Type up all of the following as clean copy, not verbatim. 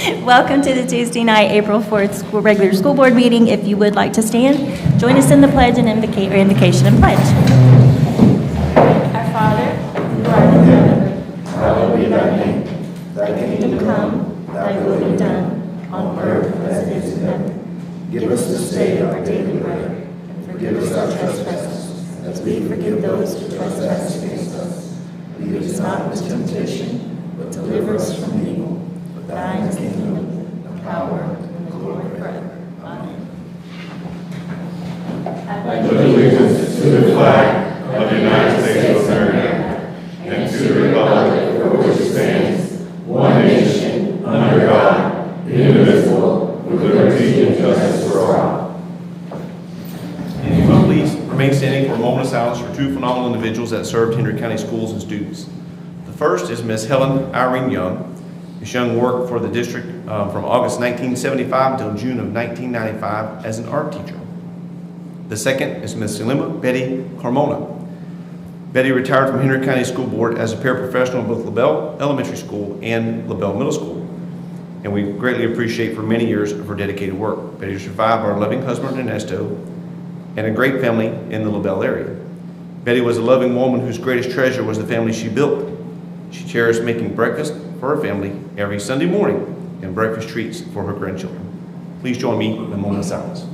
Welcome to the Tuesday night, April 4th regular school board meeting. If you would like to stand, join us in the pledge and invocation and pledge. Our Father, who art in heaven, hallowed be thy name. Thy kingdom come, thy will be done, on earth as it is in heaven. Give us this day our daily bread, and forgive us our trespasses, as we forgive those who trespass against us. Lead us not into temptation, but deliver us from evil. For thine is the kingdom, the power, and the glory forever. Amen. I pledge allegiance to the flag of the United States of America and to the republic for which it stands, one nation, under God, indivisible, with liberty and justice for all. If you will, please remain standing for a moment of silence for two phenomenal individuals that served Hendry County schools and students. The first is Miss Helen Irene Young. Ms. Young worked for the district from August 1975 until June of 1995 as an art teacher. The second is Ms. Salima Betty Carmona. Betty retired from Hendry County School Board as a paraprofessional in both LaBelle Elementary School and LaBelle Middle School, and we greatly appreciate for many years of her dedicated work. Betty survived our loving husband Ernesto and a great family in the LaBelle area. Betty was a loving woman whose greatest treasure was the family she built. She cherished making breakfast for her family every Sunday morning and breakfast treats for her grandchildren. Please join me in a moment of silence.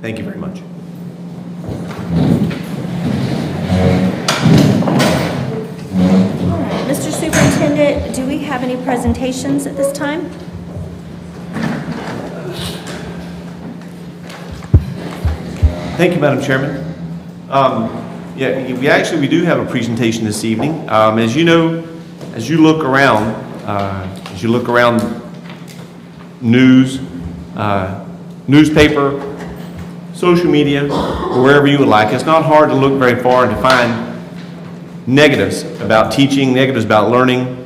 Thank you very much. Mr. Superintendent, do we have any presentations at this time? Thank you, Madam Chairman. We do have a presentation this evening. As you know, as you look around news, newspaper, social media, or wherever you would like, it's not hard to look very far and to find negatives about teaching, negatives about learning,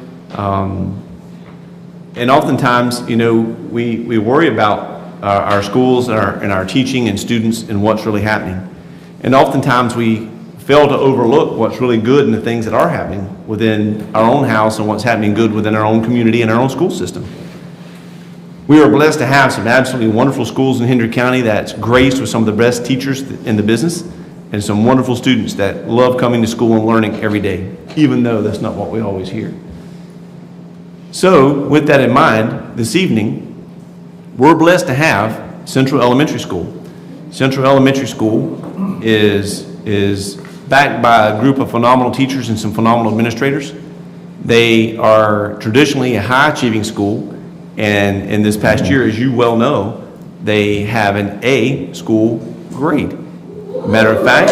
and oftentimes, we worry about our schools and our teaching and students and what's really happening. And oftentimes we fail to overlook what's really good and the things that are happening within our own house and what's happening good within our own community and our own school system. We are blessed to have some absolutely wonderful schools in Hendry County that's graced with some of the best teachers in the business and some wonderful students that love coming to school and learning every day, even though that's not what we always hear. So, with that in mind, this evening, we're blessed to have Central Elementary School. Central Elementary School is backed by a group of phenomenal teachers and some phenomenal administrators. They are traditionally a high-achieving school, and in this past year, as you well know, they have an A school grade. Matter of fact,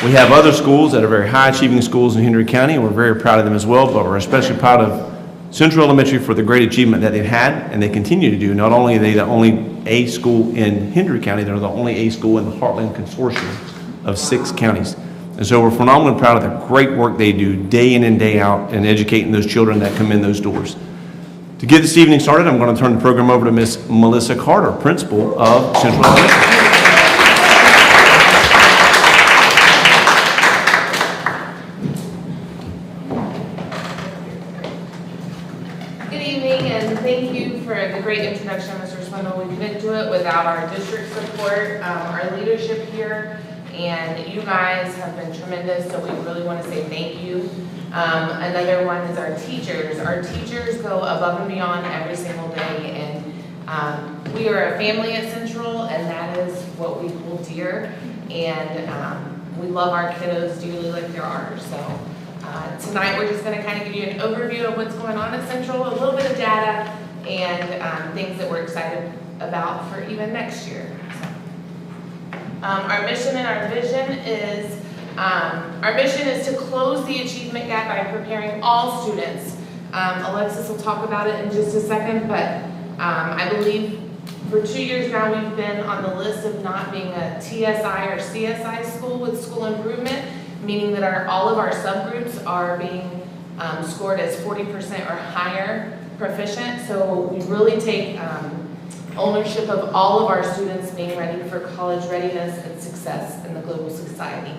we have other schools that are very high-achieving schools in Hendry County, and we're very proud of them as well, but we're especially proud of Central Elementary for the great achievement that they've had and they continue to do. Not only are they the only A school in Hendry County, they're the only A school in the Heartland Consortium of 6 counties. And so we're phenomenally proud of the great work they do day in and day out in educating those children that come in those doors. To get this evening started, I'm going to turn the program over to Miss Melissa Carter, principal of Central Elementary. Great introduction, Mr. Swindle. We couldn't do it without our district support, our leadership here, and you guys have been tremendous, so we really want to say thank you. Another one is our teachers. Our teachers go above and beyond every single day, and we are a family at Central, and that is what we hold dear, and we love our kiddos dearly like they're ours. So tonight we're just going to kind of give you an overview of what's going on at Central, a little bit of data, and things that we're excited about for even next year. Our mission and our vision is, our mission is to close the achievement gap by preparing all students. Alexis will talk about it in just a second, but I believe for 2 years now we've been on the list of not being a TSI or CSI school with school improvement, meaning that all of our subgroups are being scored as 40% or higher proficient. So we really take ownership of all of our students being ready for college readiness and success in the global society.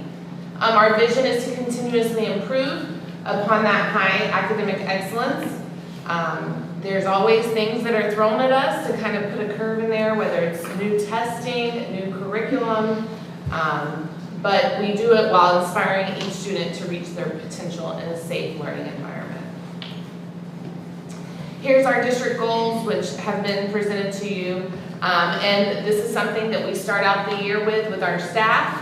Our vision is to continuously improve upon that high academic excellence. There's always things that are thrown at us to kind of put a curve in there, whether it's new testing, new curriculum, but we do it while inspiring each student to reach their potential in a safe learning environment. Here's our district goals, which have been presented to you, and this is something that we start out the year with our staff.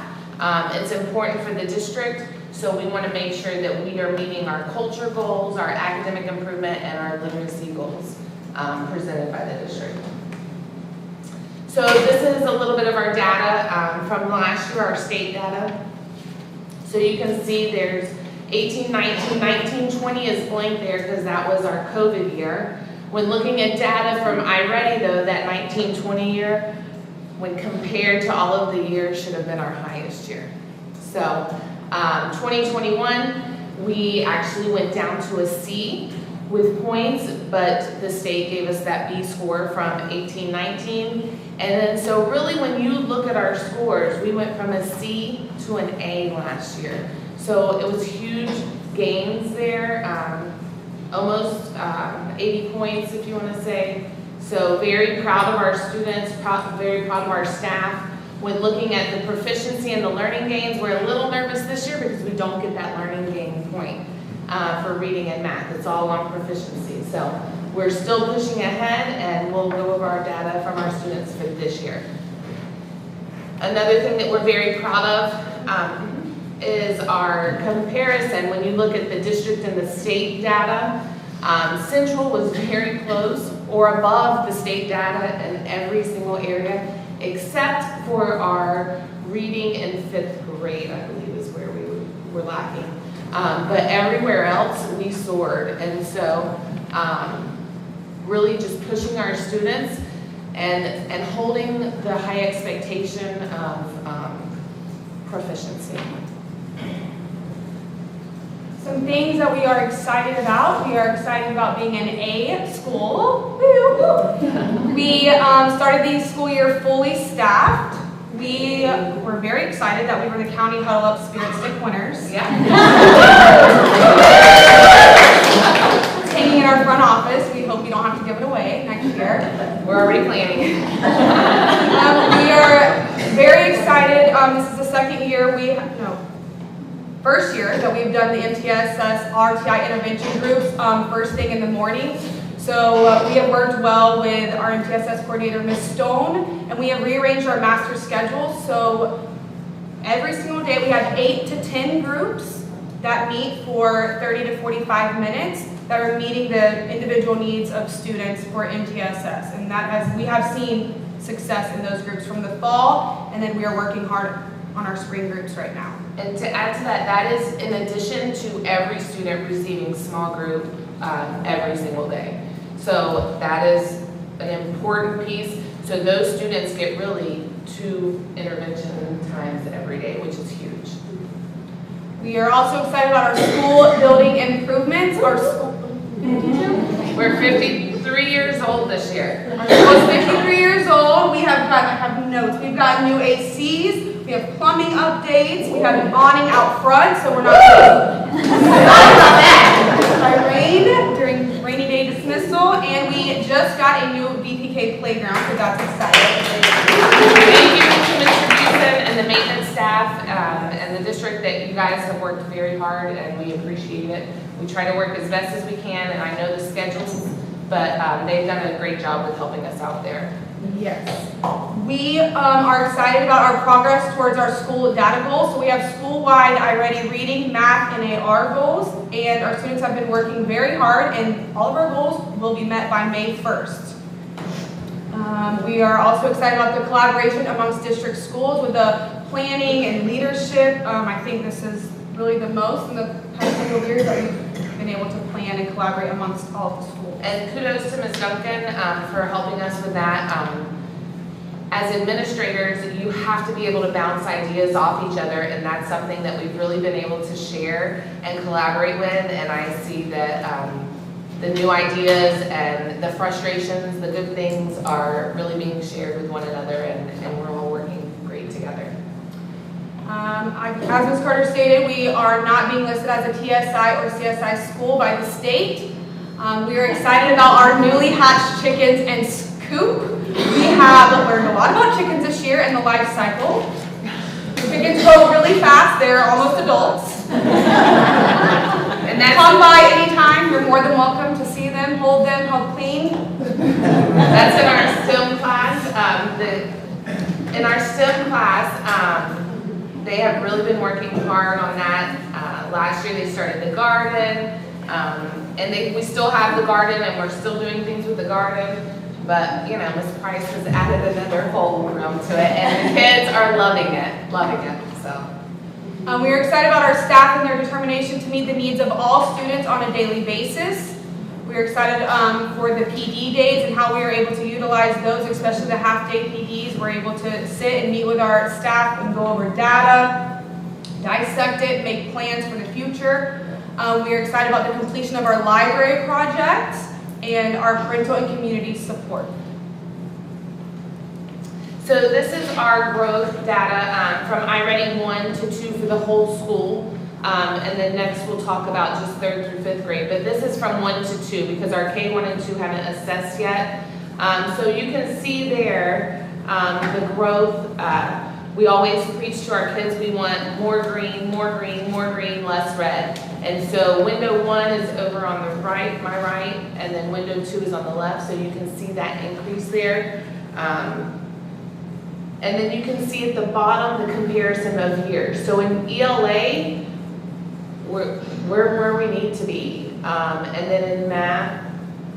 It's important for the district, so we want to make sure that we are meeting our culture goals, our academic improvement, and our literacy goals presented by the district. So this is a little bit of our data from last year, our state data. So you can see there's 18, 19, 19, 20 is blank there because that was our COVID year. When looking at data from iReady though, that 19, 20 year, when compared to all of the years, should have been our highest year. So 2021, we actually went down to a C with points, but the state gave us that B score from 18, 19. And then so really when you look at our scores, we went from a C to an A last year. So it was huge gains there, almost 80 points if you want to say. So very proud of our students, very proud of our staff. When looking at the proficiency and the learning gains, we're a little nervous this year because we don't get that learning gain point for reading and math. It's all on proficiency. So we're still pushing ahead and we'll go over our data from our students for this year. Another thing that we're very proud of is our comparison. When you look at the district and the state data, Central was very close or above the state data in every single area, except for our reading in 5th grade, I believe is where we were lacking. But everywhere else, we soared. And so really just pushing our students and holding the high expectation of proficiency. Some things that we are excited about. We are excited about being an A school. Woo! We started the school year fully staffed. We were very excited that we were the county Huddle Up Spirit Stick winners. Yeah. It's hanging in our front office. We hope we don't have to give it away next year. We're already planning. We are very excited. This is the second year first year that we've done the MTSS RTI intervention groups first thing in the morning. So we have worked well with our MTSS coordinator, Ms. Stone, and we have rearranged our master schedule. So every single day we have 8 to 10 groups that meet for 30 to 45 minutes that are meeting the individual needs of students for MTSS. And we have seen success in those groups from the fall, and then we are working hard on our spring groups right now. And to add to that, that is in addition to every student receiving small group every single day. So that is an important piece. So those students get really 2 intervention times every day, which is huge. We are also excited about our school building improvements. We're 53 years old this year. Our school is 53 years old. I have notes. We've got new ACs. We have plumbing updates. We have an awning out front, so we're not about that by rain during rainy day dismissal. And we just got a new VPK playground, so that's exciting. Thank you to Mr. Busen and the maintenance staff and the district that you guys have worked very hard, and we appreciate it. We try to work as best as we can, and I know the schedules, but they've done a great job with helping us out there. Yes. We are excited about our progress towards our school data goals. So we have school-wide iReady reading, math, and AR goals, and our students have been working very hard, and all of our goals will be met by May 1st. We are also excited about the collaboration amongst district schools with the planning and leadership. I think this is really the most in the past couple of years that we've been able to plan and collaborate amongst all of the schools. And kudos to Ms. Duncan for helping us with that. As administrators, you have to be able to bounce ideas off each other, and that's something that we've really been able to share and collaborate with, and I see that the new ideas and the frustrations, the good things are really being shared with one another, and we're all working great together. As Ms. Carter stated, we are not being listed as a TSI or CSI school by the state. We are excited about our newly hatched chickens and scoop. We have learned a lot about chickens this year and the life cycle. Chickens grow really fast, they're almost adults. And that's Come by anytime, you're more than welcome to see them, hold them, help clean. That's in our STEM class. In our STEM class, they have really been working hard on that. Last year they started the garden, and we still have the garden, and we're still doing things with the garden. But you know, Ms. Price has added another whole room to it, and the kids are loving it, So. We are excited about our staff and their determination to meet the needs of all students on a daily basis. We are excited for the PD days and how we are able to utilize those, especially the half-day PDs. We're able to sit and meet with our staff and go over data, dissect it, make plans for the future. We are excited about the completion of our library project and our parental and community support. So this is our growth data from iReady 1 to 2 for the whole school. And then next we'll talk about just 3rd through 5th grade. But this is from 1 to 2 because our K1 and 2 haven't assessed yet. So you can see there the growth. We always preach to our kids we want more green, more green, more green, less red. And so window 1 is over on the right, my right, and then window 2 is on the left. So you can see that increase there. And then you can see at the bottom the comparison of years. So in ELA, we're where we need to be. And then in math,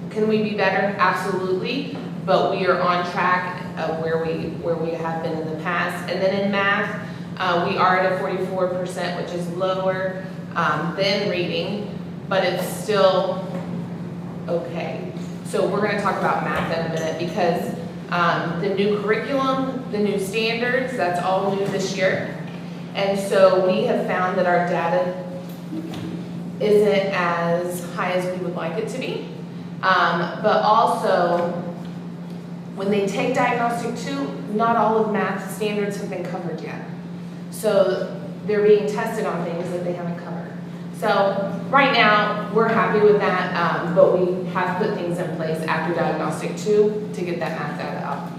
can we be better? Absolutely. But we are on track of where we have been in the past. And then in math, we are at a 44%, which is lower than reading, but it's still okay. So we're going to talk about math in a minute because the new curriculum, the new standards, that's all new this year. And so we have found that our data isn't as high as we would like it to be. But also, when they take Diagnostic 2, not all of math standards have been covered yet. So they're being tested on things that they haven't covered. So right now, we're happy with that, but we have put things in place after Diagnostic 2 to get that math data out.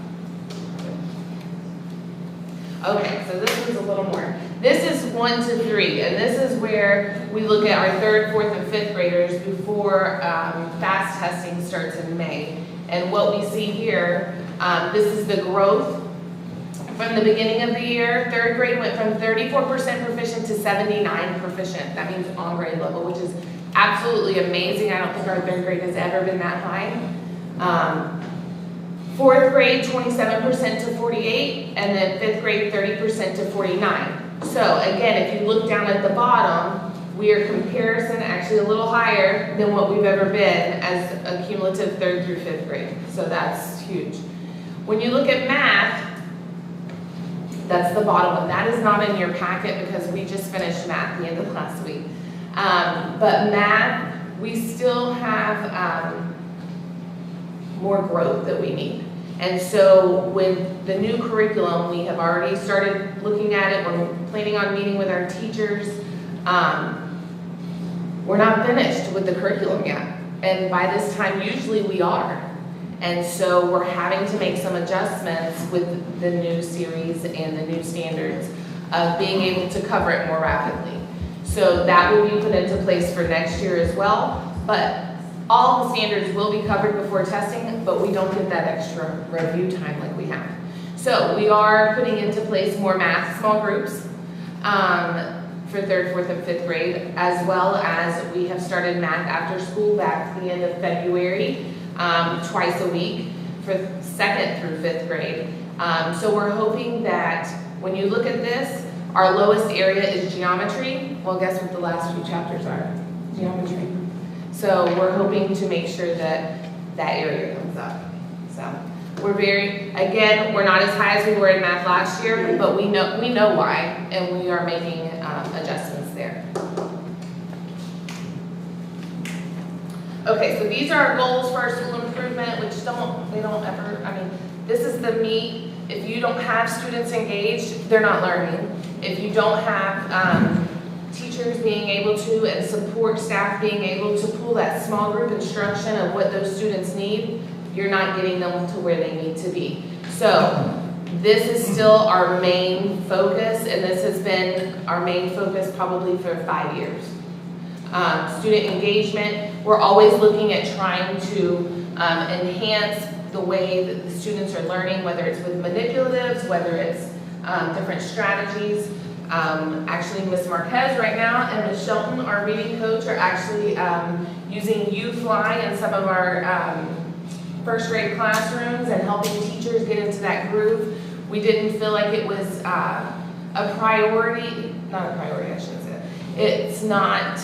Okay, so this one's a little more. This is 1 to 3, and this is where we look at our 3rd, 4th, and 5th graders before FAST testing starts in May. And what we see here, this is the growth from the beginning of the year. 3rd grade went from 34% proficient to 79% proficient. That means on grade level, which is absolutely amazing. I don't think our 3rd grade has ever been that high. 4th grade, 27% to 48%, and then 5th grade, 30% to 49%. So again, if you look down at the bottom, we are comparison actually a little higher than what we've ever been as a cumulative 3rd through 5th grade. So that's huge. When you look at math, that's the bottom one. That is not in your packet because we just finished math the end of last week. But math, we still have more growth that we need. And so with the new curriculum, we have already started looking at it. We're planning on meeting with our teachers. We're not finished with the curriculum yet. And by this time, usually we are. And so we're having to make some adjustments with the new series and the new standards of being able to cover it more rapidly. So that will be put into place for next year as well. But all the standards will be covered before testing, but we don't get that extra review time like we have. So we are putting into place more math small groups for 3rd, 4th, and 5th grade, as well as we have started math after school back at the end of February, twice a week for 2nd through 5th grade. So we're hoping that when you look at this, our lowest area is geometry. Well, guess what the last few chapters are? Geometry. So we're hoping to make sure that that area comes up. So we're again, we're not as high as we were in math last year, but we know why, and we are making adjustments there. Okay, so these are our goals for our school improvement, which they don't ever, I mean, this is the meat. If you don't have students engaged, they're not learning. If you don't have teachers being able to and support staff being able to pull that small group instruction of what those students need, you're not getting them to where they need to be. So this is still our main focus, and this has been our main focus probably for 5 years. Student engagement, we're always looking at trying to enhance the way that the students are learning, whether it's with manipulatives, whether it's different strategies. Actually, Ms. Marquez right now and Ms. Shelton, our reading coach, are actually using UFly in some of our first grade classrooms and helping teachers get into that groove. We didn't feel like it was a priority, not a priority, I shouldn't say that. It's not,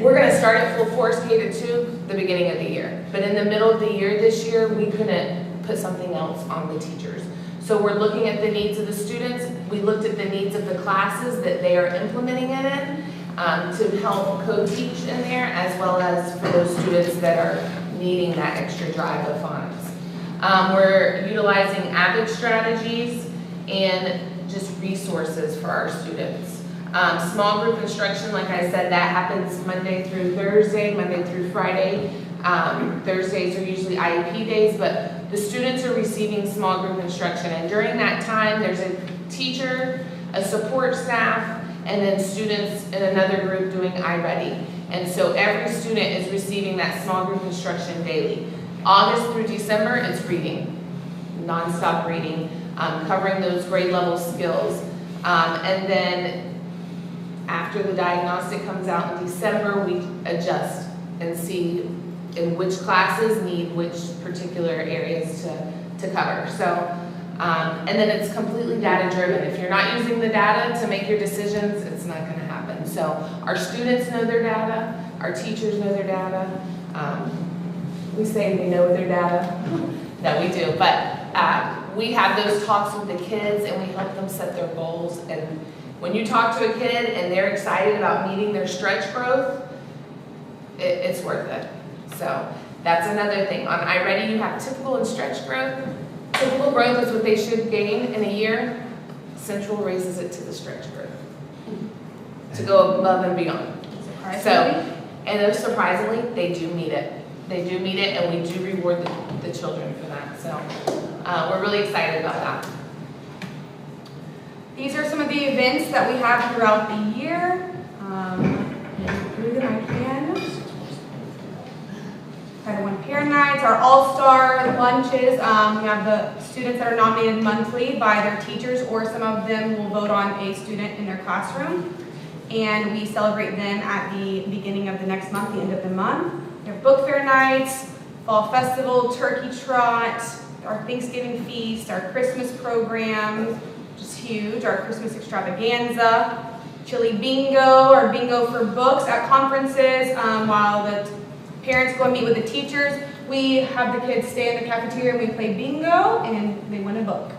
we're gonna start at full force K-2 the beginning of the year. But in the middle of the year this year, we couldn't put something else on the teachers. So we're looking at the needs of the students. We looked at the needs of the classes that they are implementing it in to help co-teach in there, as well as for those students that are needing that extra drive of phonics. We're utilizing AVID strategies and just resources for our students. Small group instruction, like I said, that happens Monday through Thursday, Monday through Friday. Thursdays are usually IEP days, but the students are receiving small group instruction, and during that time there's a teacher, a support staff, and then students in another group doing iReady. And so every student is receiving that small group instruction daily. August through December, it's reading, nonstop reading, covering those grade level skills. And then after the diagnostic comes out in December, we adjust and see in which classes need which particular areas to cover. So, and then it's completely data driven. If you're not using the data to make your decisions, it's not gonna happen. So our students know their data, our teachers know their data. We say we know their data, that we do, but we have those talks with the kids and we help them set their goals. And when you talk to a kid and they're excited about meeting their stretch growth, it's worth it. So that's another thing. On iReady, you have typical and stretch growth. Typical growth is what they should gain in a year. Central raises it to the stretch growth to go above and beyond. So, and surprisingly, they do meet it. They do meet it, and we do reward the children for that. So we're really excited about that. These are some of the events that we have throughout the year. Through them I can. Title I parent nights, our all-star lunches. We have the students that are nominated monthly by their teachers, or some of them will vote on a student in their classroom. And we celebrate them at the beginning of the next month, the end of the month. We have book fair nights, fall festival, turkey trot, our Thanksgiving feast, our Christmas program, which is huge, our Christmas extravaganza, chili bingo, our bingo for books at conferences, while the parents go and meet with the teachers. We have the kids stay in the cafeteria and we play bingo, and they win a book.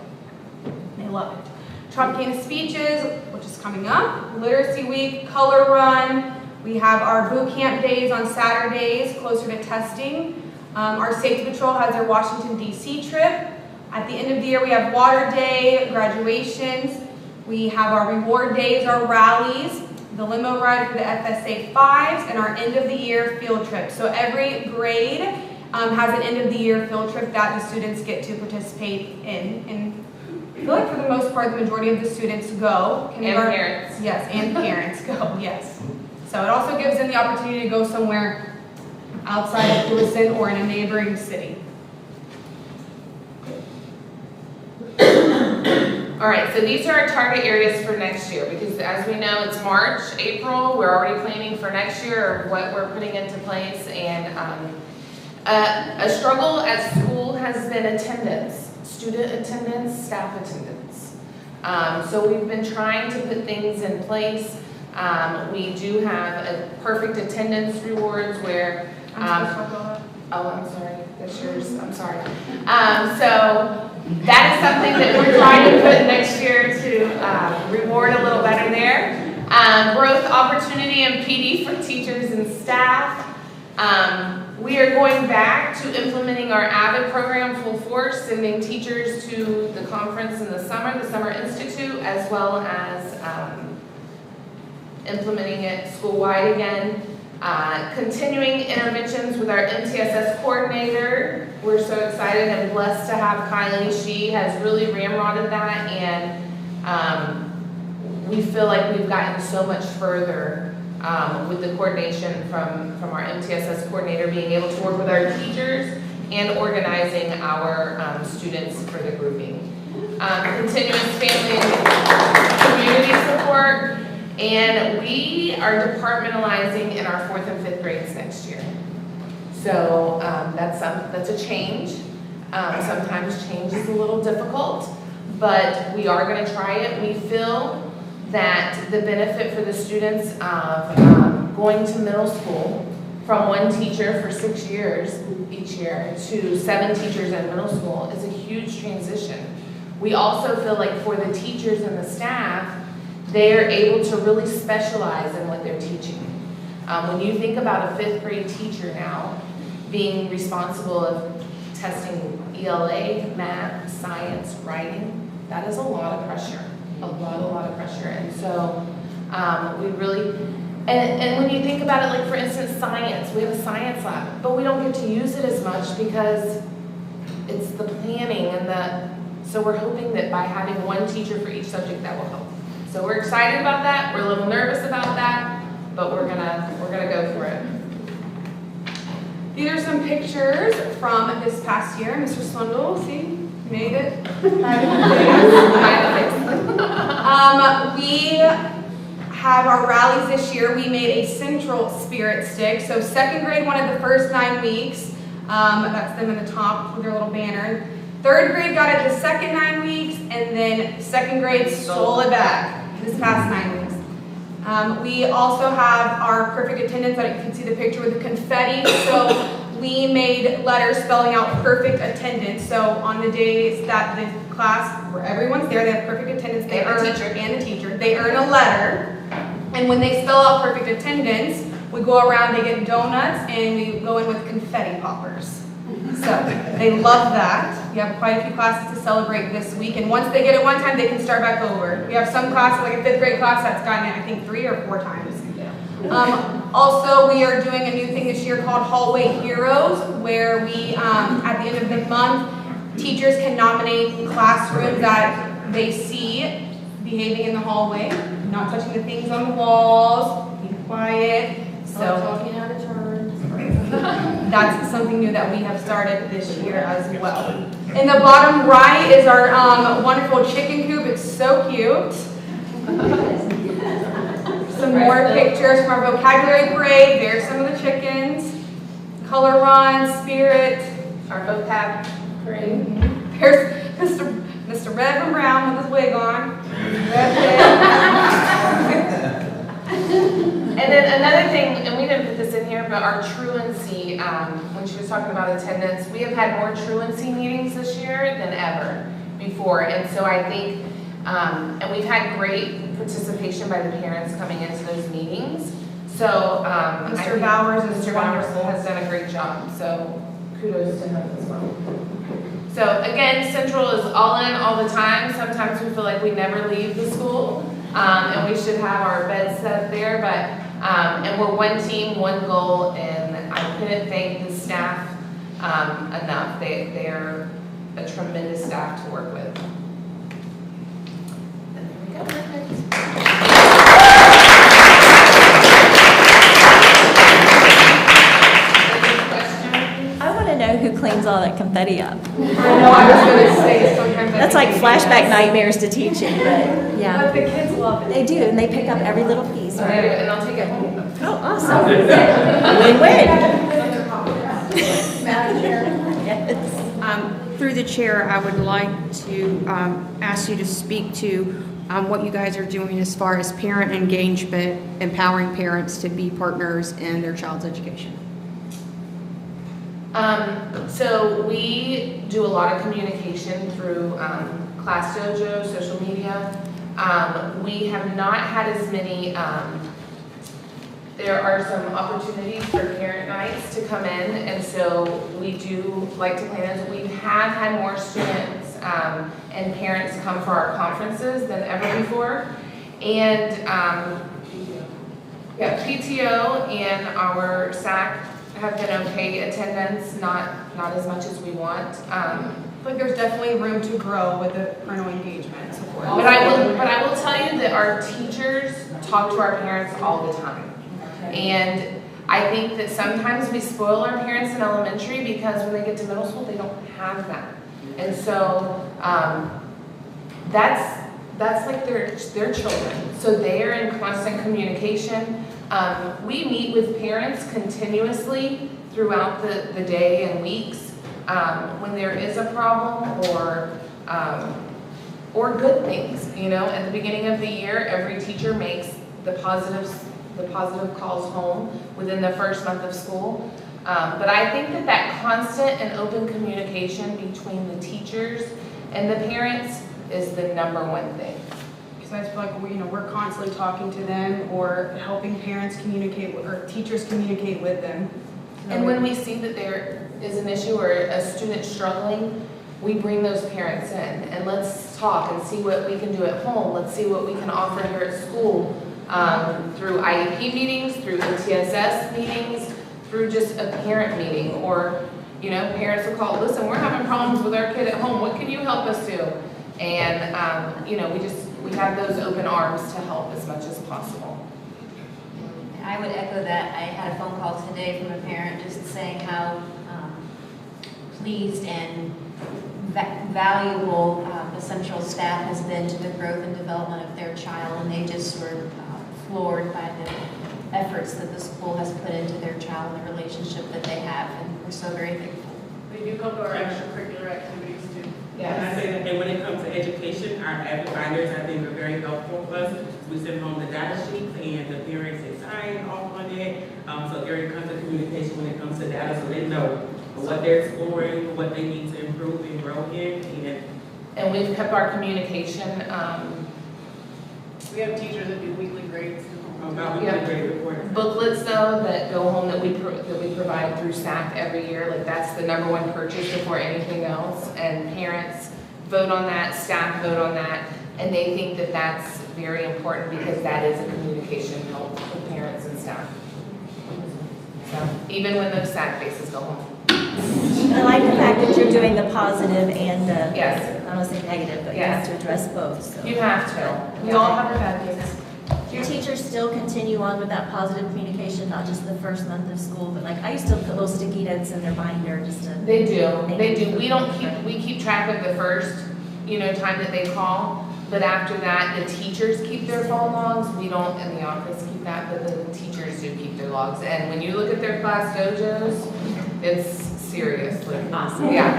They love it. Tropicana speeches, which is coming up. Literacy week, color run. We have our boot camp days on Saturdays, closer to testing. Our safety patrol has their Washington, D.C. trip. At the end of the year, we have water day, graduations. We have our reward days, our rallies, the limo ride for the FSA 5s, and our end of the year field trip. So every grade has an end of the year field trip that the students get to participate in. And I feel like for the most part, the majority of the students go. And parents. Yes, and parents go, yes. So it also gives them the opportunity to go somewhere outside of Lewiston or in a neighboring city. All right, so these are our target areas for next year, because as we know, it's March, April, we're already planning for next year of what we're putting into place. And a struggle at school has been attendance, student attendance, staff attendance. So we've been trying to put things in place. We do have a perfect attendance rewards where, oh, I'm sorry, that's yours, I'm sorry. So that is something that we're trying to put next year to reward a little better there. Growth opportunity and PD for teachers and staff. We are going back to implementing our AVID program full force, sending teachers to the conference in the Summer Institute, as well as implementing it school-wide again. Continuing interventions with our MTSS coordinator. We're so excited and blessed to have Kylie. She has really ramrodded that, and we feel like we've gotten so much further with the coordination from our MTSS coordinator being able to work with our teachers and organizing our students for the grouping. Continuous family and community support, and we are departmentalizing in our 4th and 5th grades next year. So that's a change. Sometimes change is a little difficult, but we are going to try it. We feel that the benefit for the students of going to middle school from 1 teacher for 6 years each year to 7 teachers in middle school is a huge transition. We also feel like for the teachers and the staff, they are able to really specialize in what they're teaching. When you think about a 5th grade teacher now being responsible of testing ELA, math, science, writing, that is a lot of pressure. A lot of pressure. And so we really, and when you think about it, like for instance, science, we have a science lab, but we don't get to use it as much because it's the planning and so we're hoping that by having 1 teacher for each subject, that will help. So we're excited about that. We're a little nervous about that, but we're gonna go for it. These are some pictures from this past year. Mr. Swindle, see, made it. We have our rallies this year. We made a Central Spirit stick. So 2nd grade wanted the first 9 weeks. That's them in the top with their little banner. 3rd grade got it the second 9 weeks, and then 2nd grade stole it back this past 9 weeks. We also have our perfect attendance that you can see the picture with the confetti. So we made letters spelling out perfect attendance. So on the days that the class, where everyone's there, they have perfect attendance, they earn, and the teacher, they earn a letter. And when they spell out perfect attendance, we go around, they get donuts, and we go in with confetti poppers. So they love that. We have quite a few classes to celebrate this week, and once they get it one time, they can start back over. We have some classes, like a 5th grade class, that's gotten it, I think, 3 or 4 times. Also, we are doing a new thing this year called Hallway Heroes, where we, at the end of the month, teachers can nominate classrooms that they see behaving in the hallway, not touching the things on the walls, be quiet. So talking out of turn. That's something new that we have started this year as well. In the bottom right is our wonderful chicken coop. It's so cute. Some more pictures from our vocabulary parade. There's some of the chickens. Color run, spirit. Our vocab parade. There's Mr. Red from Brown with his wig on. And then another thing, and we didn't put this in here, but our truancy, when she was talking about attendance, we have had more truancy meetings this year than ever before. And so I think, and we've had great participation by the parents coming into those meetings. So Mr. Bowers has done a great job. So kudos to him as well. So again, Central is all in all the time. Sometimes we feel like we never leave the school. And we should have our beds set there, but and we're 1 team, 1 goal, and I couldn't thank the staff enough. They are a tremendous staff to work with. And there we go. Perfect. Any questions? I want to know who cleans all that confetti up. I know, I was going to say sometimes. That's like flashback nightmares to teaching, but yeah. But the kids love it. They do, and they pick up every little piece. And they'll take it home. Oh, awesome. Win-win. Madam Chair, Yes. through the chair, I would like to ask you to speak to what you guys are doing as far as parent engagement, empowering parents to be partners in their child's education. So we do a lot of communication through Class Dojo, social media. We have not had as many, there are some opportunities for parent nights to come in, and so we do like to plan those. We have had more students and parents come for our conferences than ever before. And yeah, PTO and our SAC have been okay attendance, not as much as we want. But there's definitely room to grow with the parental engagement support. But I will tell you that our teachers talk to our parents all the time. And I think that sometimes we spoil our parents in elementary because when they get to middle school, they don't have that. And so that's like their children. So they are in constant communication. We meet with parents continuously throughout the day and weeks when there is a problem or good things. You know, at the beginning of the year, every teacher makes the positive calls home within the first month of school. But I think that constant and open communication between the teachers and the parents is the #1 thing. Because I feel like we're constantly talking to them or helping parents communicate or teachers communicate with them. And when we see that there is an issue or a student struggling, we bring those parents in and let's talk and see what we can do at home. Let's see what we can offer here at school through IEP meetings, through MTSS meetings, through just a parent meeting, or parents will call, listen, we're having problems with our kid at home. What can you help us do? And we have those open arms to help as much as possible. I would echo that. I had a phone call today from a parent just saying how pleased and valuable the central staff has been to the growth and development of their child, and they just were floored by the efforts that the school has put into their child and the relationship that they have, and we're so very thankful. They do come to our extracurricular activities too. Yes. And I say that, and when it comes to education, our avid finders, I think, are very helpful for us. We send home the data sheets and the parents they sign off on it. So they're in constant communication when it comes to data, so they know what they're scoring, what they need to improve and grow in. And we've kept our communication. We have teachers that do weekly grades. Booklets though that go home that we provide through SAC every year, like that's the #1 purchase before anything else, and parents vote on that, staff vote on that, and they think that that's very important because that is a communication help with parents and staff. So even when those sad faces go home. I like the fact that you're doing the positive and Yes. I don't say negative, but you have to address both. So. You have to. We all have our bad days. Do your teachers still continue on with that positive communication, not just the first month of school, but like I used to put little sticky notes in their binder just to. They do. We keep track of the first, time that they call, but after that, the teachers keep their phone logs. We don't in the office keep that, but the teachers do keep their logs. And when you look at their class dojos, it's seriously Awesome. Yeah.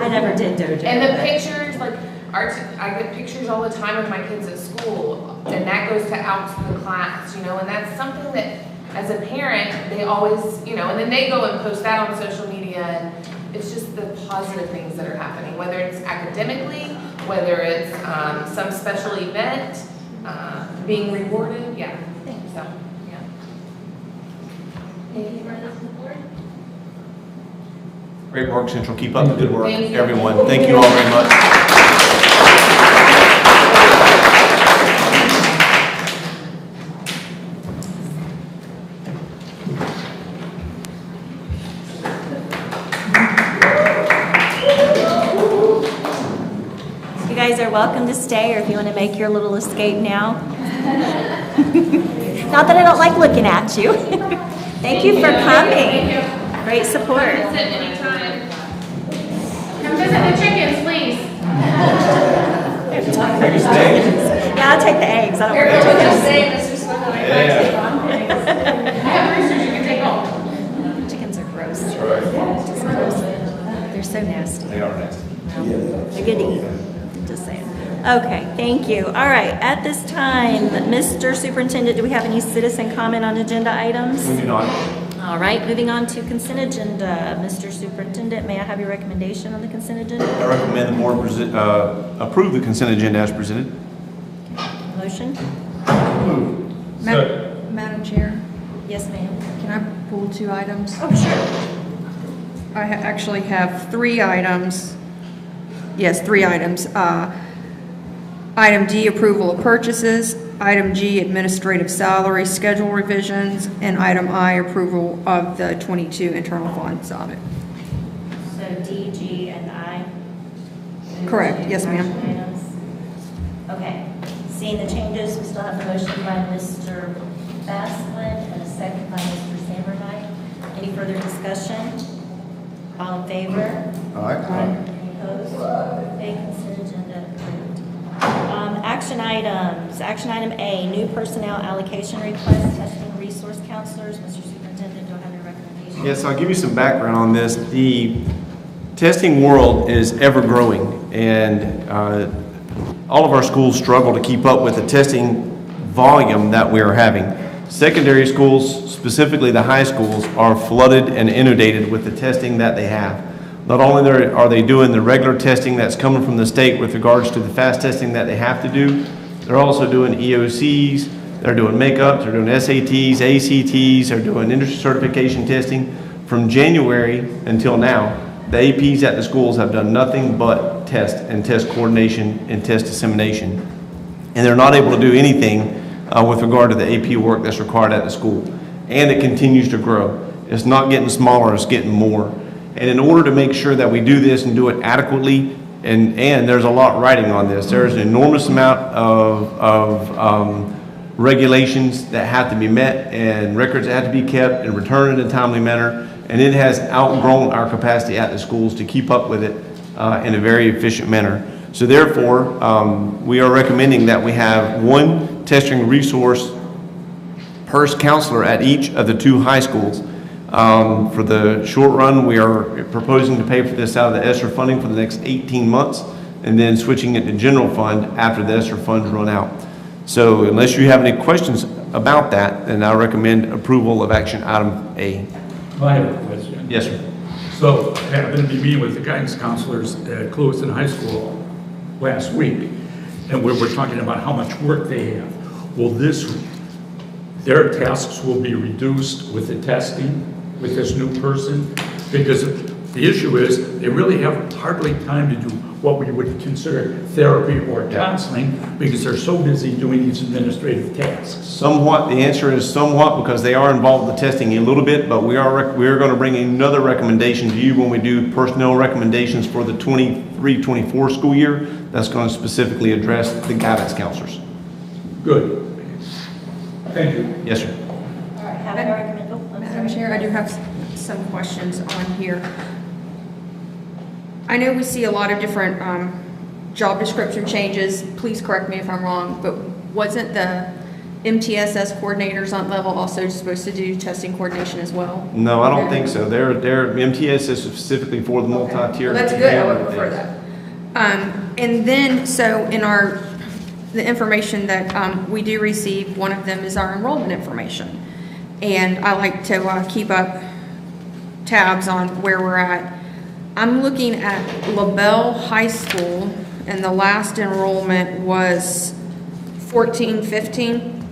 I never did dojo. And the pictures, like I get pictures all the time of my kids at school, and that goes out to the class, and that's something that as a parent, they always, and then they go and post that on social media, and it's just the positive things that are happening, whether it's academically, whether it's some special event, being rewarded, yeah. Thanks. So, yeah. Anything further from the board? Great work, Central. Keep up the good work, Thank you. everyone. Thank you all very much. You guys are welcome to stay, or if you want to make your little escape now. Not that I don't like looking at you. Thank you for coming. Great support. Visit anytime. Come visit the chickens, please. Maybe stay. Yeah, I'll take the eggs. I don't You're want going the to chickens. say, Mr. Swindle, I have roosters you can take home. Chickens are gross. That's right. Just gross. They're so nasty. They are nasty. They're good to eat. Just saying. Okay, thank you. All right, at this time, Mr. Superintendent, do we have any citizen comment on agenda items? We do not. All right, moving on to consent agenda. Mr. Superintendent, may I have your recommendation on the consent agenda? I recommend the board approve the consent agenda as presented. Motion? Madam Chair, Yes, ma'am. can I pull 2 items? Oh, sure. I actually have 3 items. Yes, 3 items. Item D, approval of purchases. Item G, administrative salary schedule revisions. And item I, approval of the 22 internal funds audit. So D, G, and I? Correct. Yes, ma'am. Action items. Okay. Seeing the changes, we still have a motion by Mr. Baslin and a second by Mr. Sammernight. Any further discussion? All in favor? Aye. Any opposed? Okay, consent agenda approved. Action items. Action item A, new personnel allocation request, testing resource counselors. Mr. Superintendent, do I have your recommendation? Yes, I'll give you some background on this. The testing world is ever growing, and all of our schools struggle to keep up with the testing volume that we are having. Secondary schools, specifically the high schools, are flooded and inundated with the testing that they have. Not only are they doing the regular testing that's coming from the state with regards to the fast testing that they have to do, they're also doing EOCs, they're doing makeups, they're doing SATs, ACTs, they're doing industry certification testing. From January until now, the APs at the schools have done nothing but test and test coordination and test dissemination. And they're not able to do anything with regard to the AP work that's required at the school. And it continues to grow. It's not getting smaller, it's getting more. And in order to make sure that we do this and do it adequately, and there's a lot writing on this, there's an enormous amount of regulations that have to be met and records that have to be kept and returned in a timely manner, and it has outgrown our capacity at the schools to keep up with it in a very efficient manner. So therefore, we are recommending that we have 1 testing resource per counselor at each of the 2 high schools. For the short run, we are proposing to pay for this out of the ESSER funding for the next 18 months, and then switching it to general fund after the ESSER funds run out. So unless you have any questions about that, then I recommend approval of action item A. I have a question. Yes, sir. So I happened to be meeting with the guidance counselors at Clewiston High School last week, and we were talking about how much work they have. Will their tasks will be reduced with the testing, with this new person? Because the issue is they really have hardly time to do what we would consider therapy or counseling because they're so busy doing these administrative tasks. Somewhat, the answer is somewhat, because they are involved with the testing a little bit, but we are going to bring another recommendation to you when we do personnel recommendations for the 23-24 school year. That's going to specifically address the guidance counselors. Good. Thank you. Yes, sir. All right, have a recommendation. Madam Chair, I do have some questions on here. I know we see a lot of different job description changes. Please correct me if I'm wrong, but wasn't the MTSS coordinators on level also supposed to do testing coordination as well? No, I don't think so. They're MTS is specifically for the multi-tier. Well, that's good. I would prefer that. And then, so in the information that we do receive, one of them is our enrollment information. And I like to keep up tabs on where we're at. I'm looking at LaBelle High School, and the last enrollment was 1415,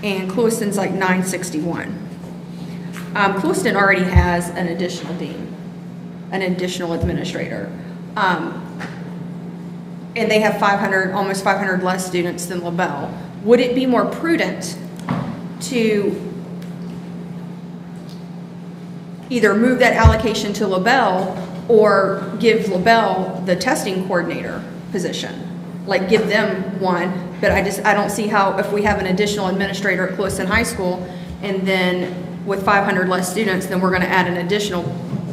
and Clewiston's like 961. Clewiston already has an additional dean, an additional administrator. And they have almost 500 less students than LaBelle. Would it be more prudent to either move that allocation to LaBelle or give LaBelle the testing coordinator position? Like give them one, but I don't see how, if we have an additional administrator at Clewiston High School and then with 500 less students, then we're gonna add an additional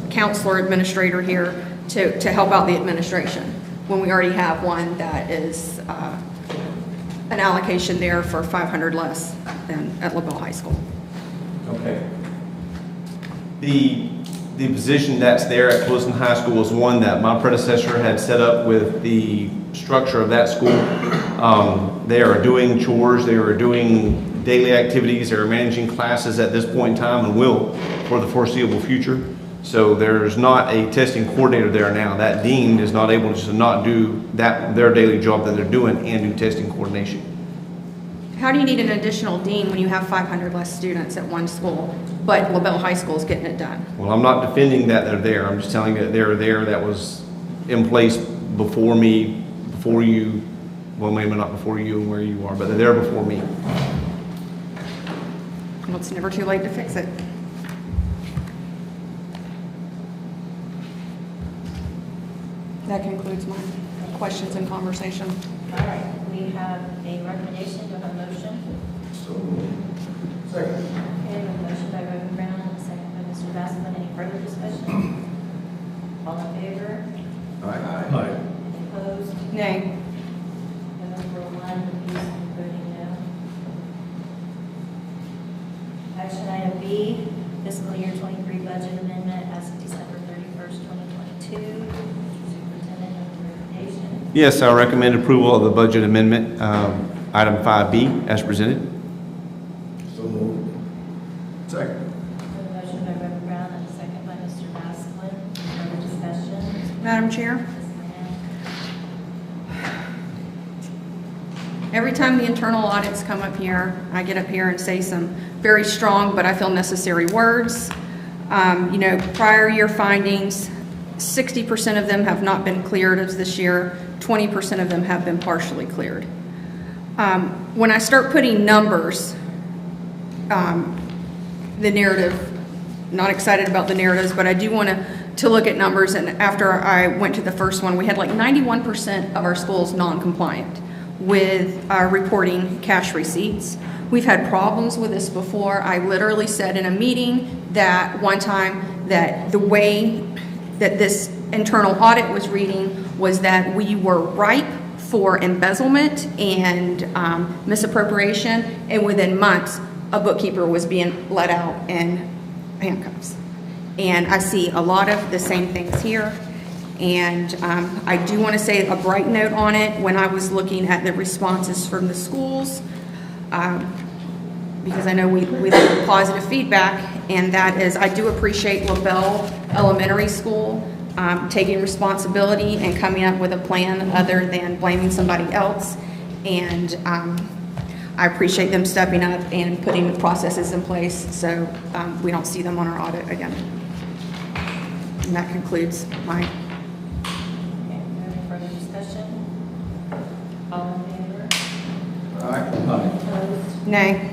counselor administrator here to help out the administration, when we already have one that is an allocation there for 500 less than at LaBelle High School. Okay. The position that's there at Clewiston High School is one that my predecessor had set up with the structure of that school. They are doing chores, they are doing daily activities. They're managing classes at this point in time and will for the foreseeable future. So there's not a testing coordinator there now. That dean is not able to not do their daily job that they're doing and do testing coordination. How do you need an additional dean when you have 500 less students at one school, but LaBelle High School is getting it done? Well, I'm not defending that they're there. I'm just telling you that they're there. That was in place before me, before you. Well, maybe not before you and where you are, but they're there before me. Well, it's never too late to fix it. That concludes my questions and conversation. All right, we have a recommendation. Do I have a motion? Second. Okay, we have a motion by Reverend Brown and a second by Mr. Vasselman. Any further discussion? All in favor? Aye. Any opposed? Nay. Number one, refused, voting no. Action item B, fiscal year 23 budget amendment as of December 31st, 2022. Superintendent, your recommendation. Yes, I recommend approval of the budget amendment, item 5B, as presented. So moved. Second. A motion by Reverend Brown and a second by Mr. Vasselman. Further discussion? Madam Chair, Ms. Moran? every time the internal audits come up here, I get up here and say some very strong, but I feel necessary words. You know, prior year findings, 60% of them have not been cleared as this year, 20% of them have been partially cleared. When I start putting numbers, the narrative, not excited about the narratives, but I do want to look at numbers. And after I went to the first one, we had like 91% of our schools non-compliant with reporting cash receipts. We've had problems with this before. I literally said in a meeting that one time that the way that this internal audit was reading was that we were ripe for embezzlement and misappropriation, and within months, a bookkeeper was being let out in handcuffs. And I see a lot of the same things here. And I do want to say a bright note on it when I was looking at the responses from the schools, because I know we like positive feedback, and that is I do appreciate LaBelle Elementary School taking responsibility and coming up with a plan other than blaming somebody else. And I appreciate them stepping up and putting the processes in place so we don't see them on our audit again. And that concludes my. Okay, any further discussion? All in favor? Aye. Opposed? Nay.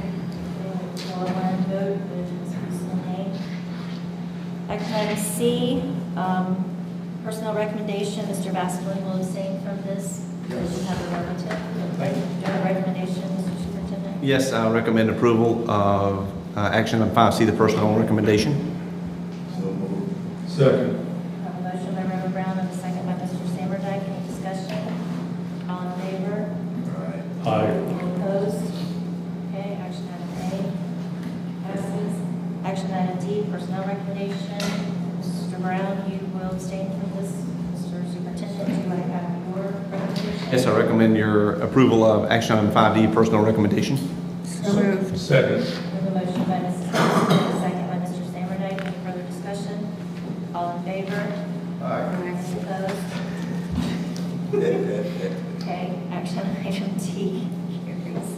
All one vote, Ms. Priestley, nay. Action item C, personnel recommendation. Mr. Vasselman will abstain from this because you have a relative. Do you have a recommendation, Mr. Superintendent? Yes, I recommend approval of action item 5C, the personnel recommendation. So moved. Second. I have a motion by Reverend Brown and a second by Mr. Sammerdyke. Any discussion? All in favor? Aye. Any opposed? Okay, action item A passes. Action item D, personnel recommendation. Mr. Brown, you will abstain from this. Mr. Superintendent, do I have your recommendation? Yes, I recommend your approval of action item 5D, personnel recommendation. So moved. Second. We have a motion by Mrs. Thompson and a second by Mr. Sammerdyke. Any further discussion? All in favor? Any opposed? Okay, action item D carries.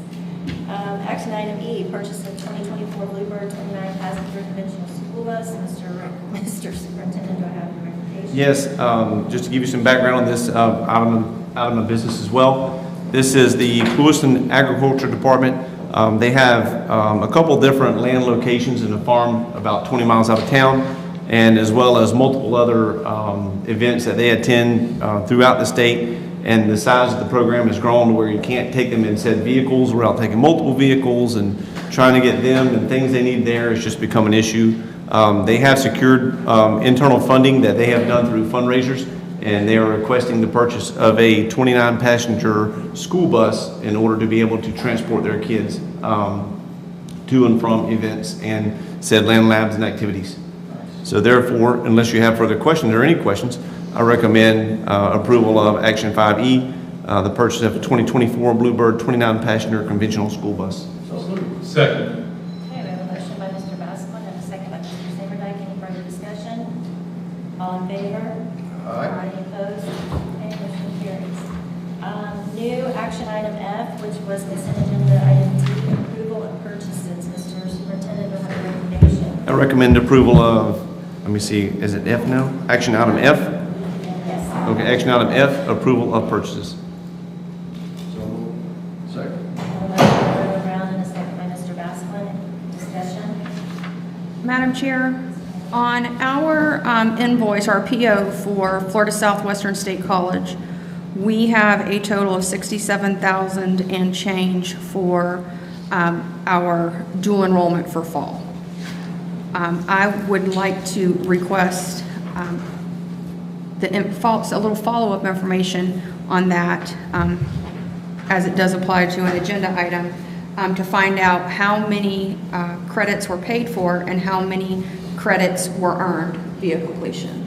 Action item E, purchase of 2024 Bluebird 29 passenger conventional school bus. Mr. Superintendent, do I have your recommendation? Yes, just to give you some background on this item of business as well. This is the Lewiston Agriculture Department. They have a couple different land locations in a farm about 20 miles out of town, and as well as multiple other events that they attend throughout the state. And the size of the program has grown to where you can't take them in said vehicles. We're out taking multiple vehicles and trying to get them and things they need there has just become an issue. They have secured internal funding that they have done through fundraisers, and they are requesting the purchase of a 29-passenger school bus in order to be able to transport their kids to and from events and said land labs and activities. So therefore, unless you have further questions or any questions, I recommend approval of action 5E, the purchase of a 2024 Bluebird 29-passenger conventional school bus. So moved. Second. Okay, we have a motion by Mr. Vasquez and a second by Mr. Simmerdike. Any further discussion? All in favor? Aye. Any opposed? Okay, motion carries. New action item F, which was consent agenda item D, approval of purchases. Mr. Superintendent, do you have a recommendation? I recommend approval of, let me see, is it F now? Action item F? Yes. Okay, action item F, approval of purchases. Second. A motion by Reverend Brown and a second by Mr. Vasquez. Discussion? Madam Chair, on our invoice, our PO for Florida Southwestern State College, we have a total of $67,000 and change for our dual enrollment for fall. I would like to request a little follow-up information on that, as it does apply to an agenda item, to find out how many credits were paid for and how many credits were earned via completion.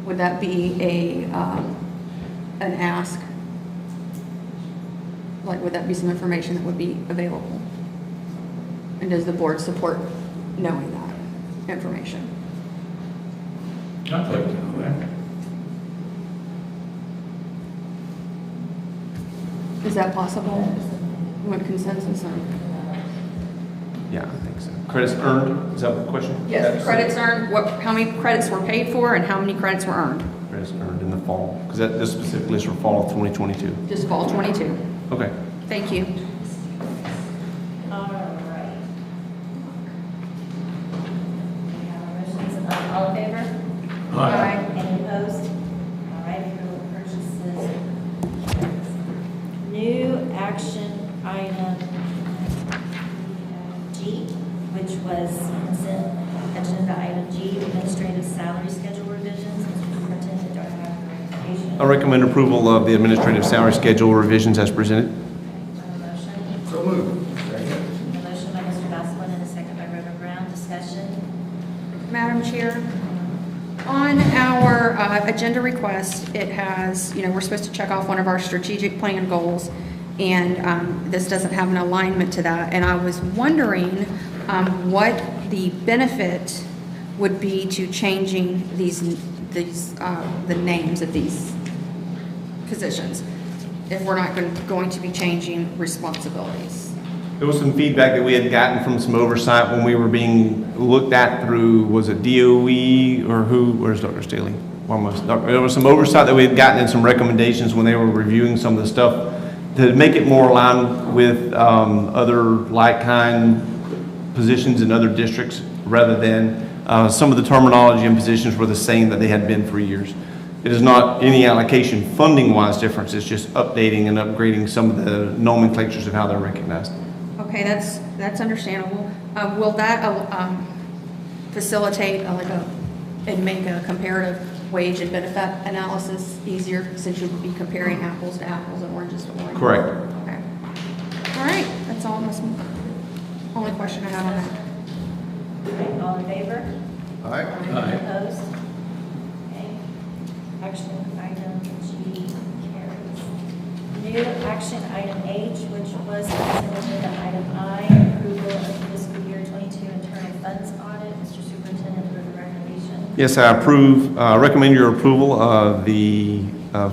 Would that be an ask? Like, would that be some information that would be available? And does the board support knowing that information? I'd like to know that. Is that possible? You want consensus on? Yeah, I think so. Credits earned, is that the question? Yes, credits earned, how many credits were paid for and how many credits were earned? Credits earned in the fall, because this specifically is for fall of 2022. Just fall 22. Okay. Thank you. All right. We have our motions. All in favor? Aye. Any opposed? All right, approval of purchases. New action item G, which was consent agenda item G, administrative salary schedule revisions. Mr. Superintendent, do I have a recommendation? I recommend approval of the administrative salary schedule revisions as presented. Do I have a motion? So moved. Second. A motion by Mr. Vasquez and a second by Reverend Brown. Discussion? Madam Chair, on our agenda request, it has, we're supposed to check off one of our strategic plan goals, and this doesn't have an alignment to that. And I was wondering what the benefit would be to changing the names of these positions if we're not going to be changing responsibilities. There was some feedback that we had gotten from some oversight when we were being looked at through, was it DOE or who? Where's Dr. Staley? There was some oversight that we had gotten and some recommendations when they were reviewing some of the stuff to make it more aligned with other like-kind positions in other districts rather than some of the terminology and positions were the same that they had been for years. It is not any allocation funding-wise difference, it's just updating and upgrading some of the nomenclatures of how they're recognized. Okay, that's understandable. Will that facilitate and make a comparative wage and benefit analysis easier, since you'll be comparing apples to apples and oranges to oranges? Correct. Okay. All right, that's all. Only question I have on that. All right, all in favor? Aye. Any opposed? Okay. Action item G carries. New action item H, which was consent agenda item I, approval of fiscal year 22 internal funds audit. Mr. Superintendent, with the recommendation. Yes, I recommend your approval of the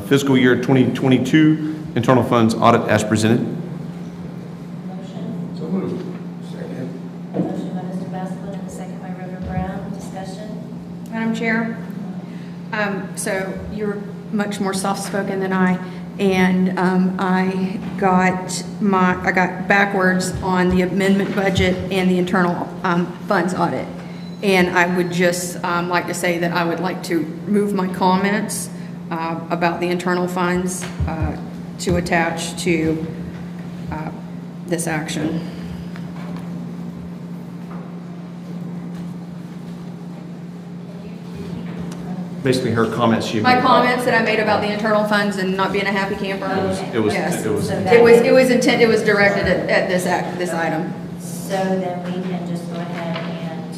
fiscal year 2022 internal funds audit as presented. Motion. So moved. Second. Motion by Mr. Vasquez and a second by Reverend Brown. Discussion? Madam Chair, so you're much more soft-spoken than I, and I got backwards on the amendment budget and the internal funds audit. And I would just like to say that I would like to move my comments about the internal funds to attach to this action. Basically, her comments she My made. comments that I made about the internal funds and not being a happy camper. It was Yes. it was It was directed at this item. So then we can just go ahead and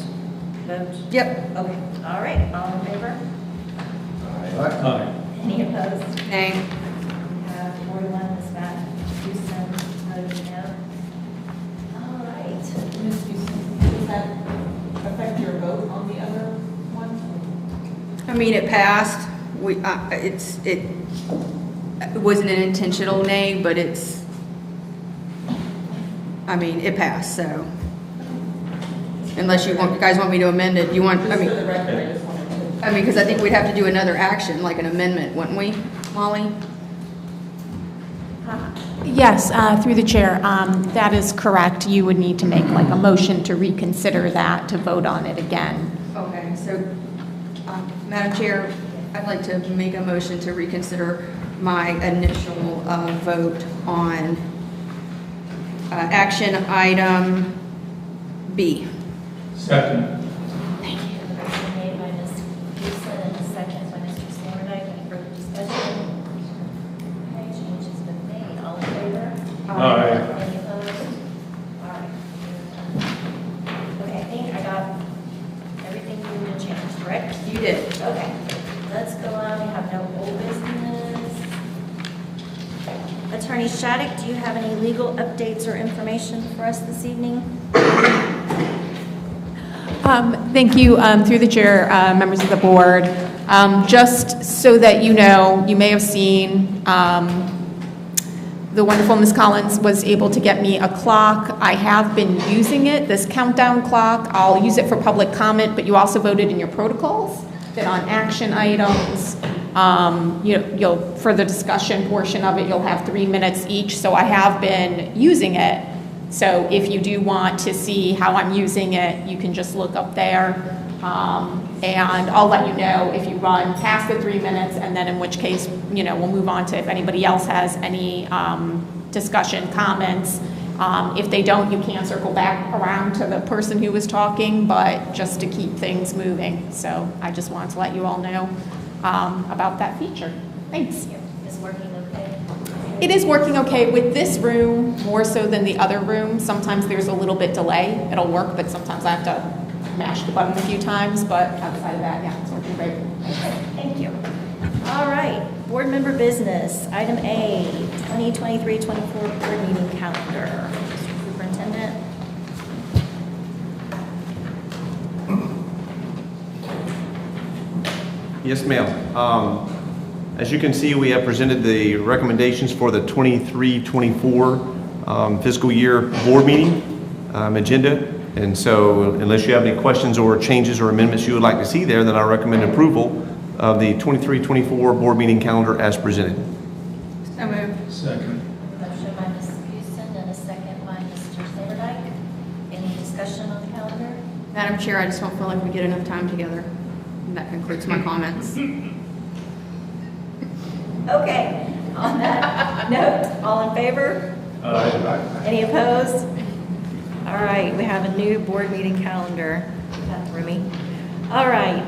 vote? Yep. Okay, all right, all in favor? Aye. Any opposed? Nay. We have 4 to 1, Ms. Houston voted no. Ms. Houston, does that affect your vote on the other one? I mean, it passed. It wasn't an intentional nay, but it passed, so. Unless you guys want me to amend it, you want, Just for the record, I just wanted to. because I think we'd have to do another action, like an amendment, wouldn't we, Molly? Yes, through the chair, that is correct. You would need to make like a motion to reconsider that, to vote on it again. Okay, so, Madam Chair, I'd like to make a motion to reconsider my initial vote on action item B. Second. Thank you. The motion made by Ms. Houston and a second by Mr. Standardite. Any further discussion? Okay, change has been made. All in favor? Aye. Any opposed? All right. Okay, I think I got everything you need to change, correct? You did. Okay, let's go on. We have no old business. Attorney Shattuck, do you have any legal updates or information for us this evening? Thank you, through the chair, members of the board. Just so that you know, you may have seen the wonderful Ms. Collins was able to get me a clock. I have been using it, this countdown clock. I'll use it for public comment, but you also voted in your protocols that on action items, you'll, for the discussion portion of it, you'll have 3 minutes each. So I have been using it. So if you do want to see how I'm using it, you can just look up there. And I'll let you know if you run past the 3 minutes, and then in which case, we'll move on to if anybody else has any discussion, comments. If they don't, you can circle back around to the person who was talking, but just to keep things moving. So I just wanted to let you all know about that feature. Thanks. Is working okay? It is working okay with this room, more so than the other room. Sometimes there's a little bit delay. It'll work, but sometimes I have to mash the button a few times. But outside of that, yeah, it's working great. Okay, thank you. All right, board member business. Item A, 2023-24 board meeting calendar. Mr. Superintendent. Yes, ma'am. As you can see, we have presented the recommendations for the 23-24 fiscal year board meeting agenda. And so unless you have any questions or changes or amendments you would like to see there, then I recommend approval of the 23-24 board meeting calendar as presented. So moved. Second. Motion by Ms. Houston and a second by Mr. Standardite. Any discussion on the calendar? Madam Chair, I just don't feel like we get enough time together. And that concludes my comments. Okay, on that note, all in favor? Any opposed? All right, we have a new board meeting calendar. That threw me. All right,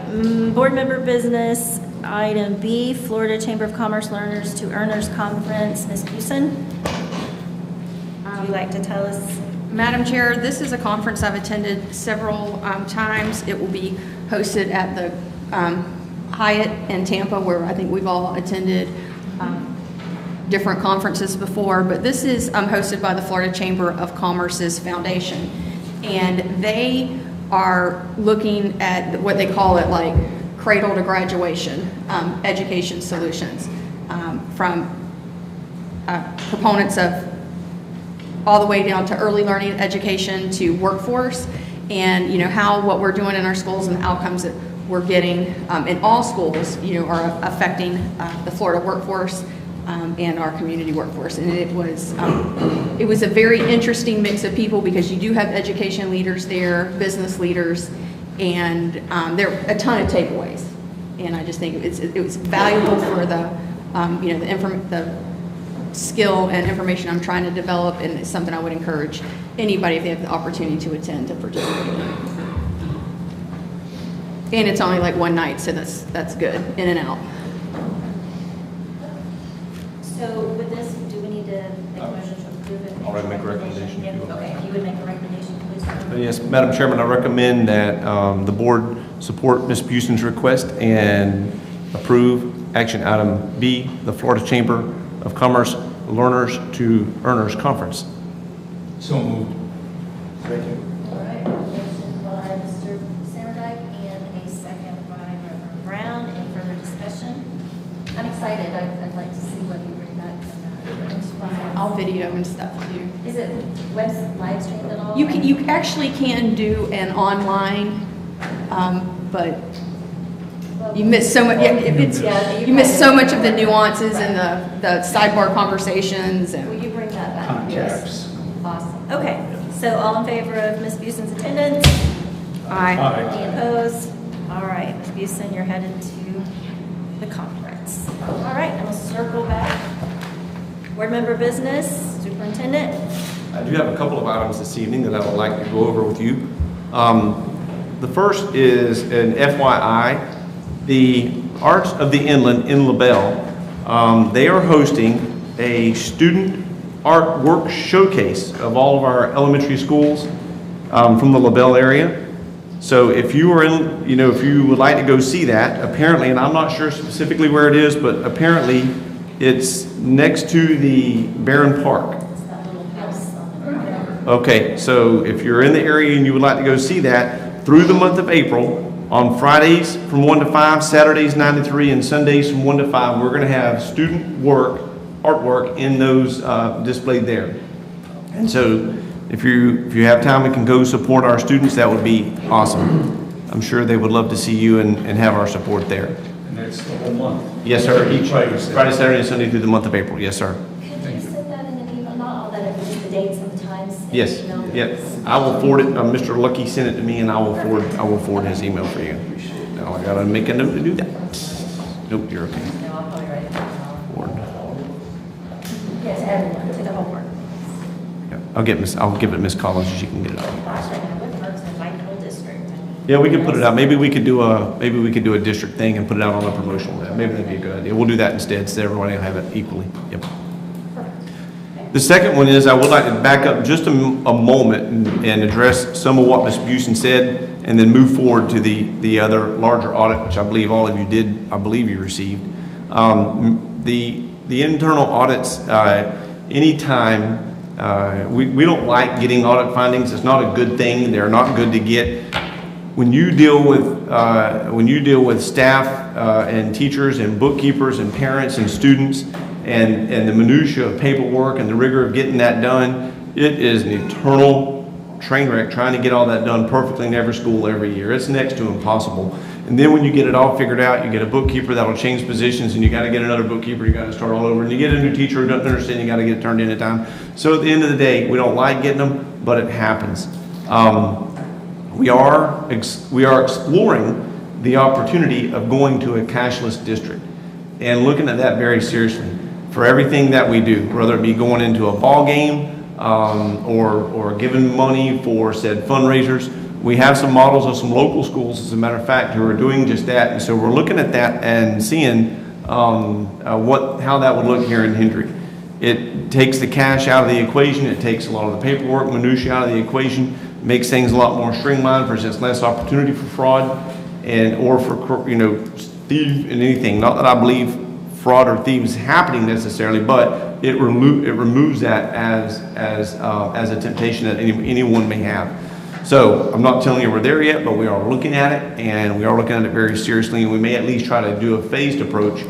board member business, item B, Florida Chamber of Commerce Learners to Earners Conference. Ms. Houston, would you like to tell us? Madam Chair, this is a conference I've attended several times. It will be hosted at the Hyatt in Tampa, where I think we've all attended different conferences before, but this is hosted by the Florida Chamber of Commerce's foundation, and they are looking at what they call it like cradle to graduation education solutions from proponents of all the way down to early learning education to workforce, and how what we're doing in our schools and the outcomes that we're getting in all schools are affecting the Florida workforce and our community workforce. And it was a very interesting mix of people, because you do have education leaders there, business leaders, and there are a ton of takeaways. And I just think it was valuable for the the skill and information I'm trying to develop, and it's something I would encourage anybody, if they have the opportunity to attend, to participate in. And it's only like one night, so that's good, in and out. So with this, do we need to make a motion to approve it? I'll make a recommendation to approve. Okay, if you would make a recommendation, please. Yes, Madam Chairman, I recommend that the board support Ms. Houston's request and approve action item B, the Florida Chamber of Commerce Learners to Earners Conference. So moved. A right, motion by Mr. Samardike and a second by Reverend Brown. Any further discussion? I'm excited. I'd like to see what you bring back from that. I'll video and stuff too. Is it live streamed at all? You actually can do an online, but you miss so much. You miss so much of the nuances and the sidebar conversations and. Will you bring that back? Contacts. Awesome. Okay, so all in favor of Ms. Buson's attendance? Aye. Any opposed? All right, Ms. Buson, you're headed to the conference. All right, and we'll circle back. Board member business, superintendent. I do have a couple of items this evening that I would like to go over with you. The first is an FYI. The Arts of the Inland in LaBelle, they are hosting a student artwork showcase of all of our elementary schools from the LaBelle area. So if you are in, if you would like to go see that, apparently, and I'm not sure specifically where it is, but apparently it's next to the Barron Park. It's that little house on the Okay, so if you're in the area and you would like to go see that, through the month of April, on Fridays from 1 to 5, Saturdays 9 to 3, and Sundays from 1 to 5, we're going to have student artwork in those displayed there. And so if you have time and can go support our students, that would be awesome. I'm sure they would love to see you and have our support there. And that's the whole month? Yes, sir. Each Friday, Friday, Saturday, and Sunday through the month of April. Yes, sir. Could you send that in an email? Not all that, but just the dates and the times. in Yes. an email? Yep. I will forward it. Mr. Lucky sent it to me, and I will forward his email for you. Now I gotta make a note to do that. Nope, you're okay. No, I'll probably write it down. Forward. Yes, everyone, to the whole board. Yep. I'll give it to Miss Collins so she can get it out. Gosh, I know, what works in my whole district. I mean, Yeah, we could put it out. Maybe we could do a district thing and put it out on a promotional day. Maybe that'd be a good idea. We'll do that instead, so everybody will have it equally. Yep. The second one is I would like to back up just a moment and address some of what Ms. Buson said, and then move forward to the other larger audit, which I believe all of you did. I believe you received the internal audits. Anytime we don't like getting audit findings. It's not a good thing. They're not good to get. When you deal with staff and teachers and bookkeepers and parents and students and the minutia of paperwork and the rigor of getting that done, it is an eternal train wreck trying to get all that done perfectly in every school every year. It's next to impossible. And then when you get it all figured out, you get a bookkeeper that'll change positions, and you got to get another bookkeeper, you got to start all over, and you get a new teacher who doesn't understand, you got to get it turned in at time. So at the end of the day, we don't like getting them, but it happens. We are exploring the opportunity of going to a cashless district and looking at that very seriously for everything that we do, whether it be going into a ball game or giving money for said fundraisers. We have some models of some local schools, as a matter of fact, who are doing just that. And so we're looking at that and seeing how that would look here in Hendry. It takes the cash out of the equation. It takes a lot of the paperwork, minutia out of the equation, makes things a lot more streamlined, presents less opportunity for fraud or for thief and anything. Not that I believe fraud or thieves happening necessarily, but it removes that as a temptation that anyone may have. So I'm not telling you we're there yet, but we are looking at it, and we are looking at it very seriously, and we may at least try to do a phased approach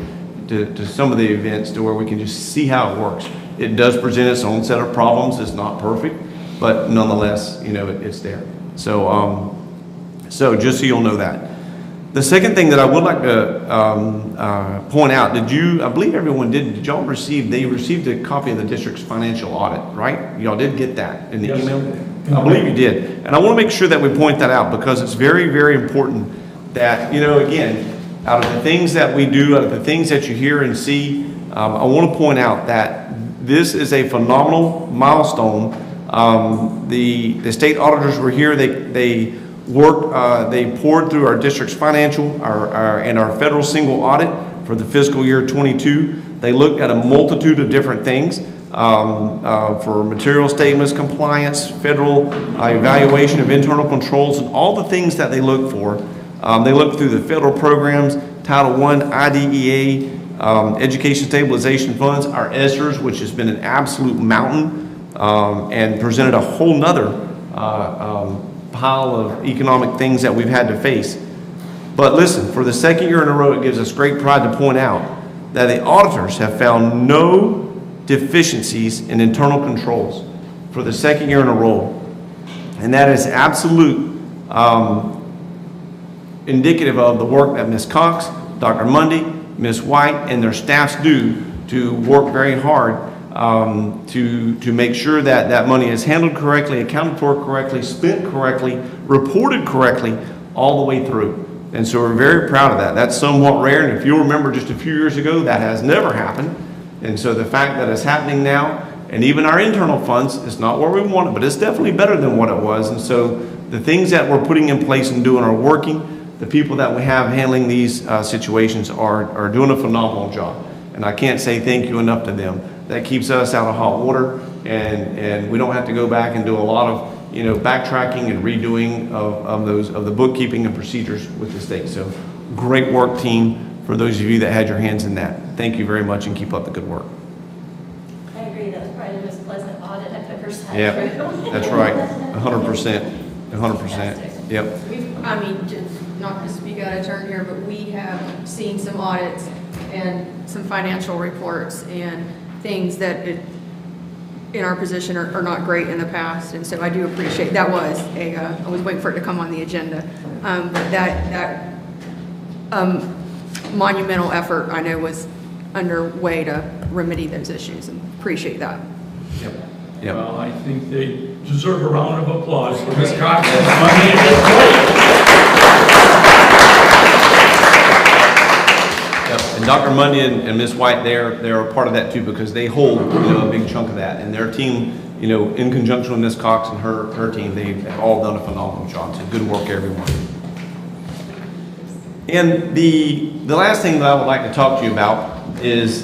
to some of the events to where we can just see how it works. It does present its own set of problems. It's not perfect, but nonetheless, it's there. So, so just so you'll know that. The second thing that I would like to point out, I believe everyone did y'all they received a copy of the district's financial audit, right? Y'all did get that in the Yes. email? I believe you did. And I want to make sure that we point that out, because it's very, very important that, again, out of the things that we do, out of the things that you hear and see, I want to point out that this is a phenomenal milestone. The state auditors were here. They poured through our district's financial and our federal single audit for the fiscal year 22. They looked at a multitude of different things for material statements, compliance, federal evaluation of internal controls, and all the things that they look for. They looked through the federal programs, Title I, IDEA, Education Stabilization Funds, our ESSERs, which has been an absolute mountain, and presented a whole nother pile of economic things that we've had to face. But listen, for the second year in a row, it gives us great pride to point out that the auditors have found no deficiencies in internal controls for the second year in a row. And that is absolute indicative of the work that Ms. Cox, Dr. Mundy, Ms. White, and their staffs do to work very hard to make sure that that money is handled correctly, accounted for correctly, spent correctly, reported correctly, all the way through. And so we're very proud of that. That's somewhat rare, and if you'll remember just a few years ago, that has never happened. And so the fact that it's happening now, and even our internal funds, is not where we want it, but it's definitely better than what it was. And so the things that we're putting in place and doing are working. The people that we have handling these situations are doing a phenomenal job. And I can't say thank you enough to them. That keeps us out of hot water, and we don't have to go back and do a lot of backtracking and redoing of the bookkeeping and procedures with the state. So great work, team, for those of you that had your hands in that. Thank you very much, and keep up the good work. I agree, that was probably the most pleasant audit I've ever sat Yeah, through. that's right, 100%, 100%, yep. I mean, not to speak out of turn here, but we have seen some audits and some financial reports and things that in our position are not great in the past. And so I do appreciate, that was I was waiting for it to come on the agenda. But that monumental effort I know was underway to remedy those issues, and appreciate that. Yep. Yep. Well, I think they deserve a round of applause for Ms. Cox. And Dr. Mundy and Ms. White, they're a part of that too, because they hold a big chunk of that. And their team, in conjunction with Ms. Cox and her team, they've all done a phenomenal job. So good work, everyone. And the last thing that I would like to talk to you about is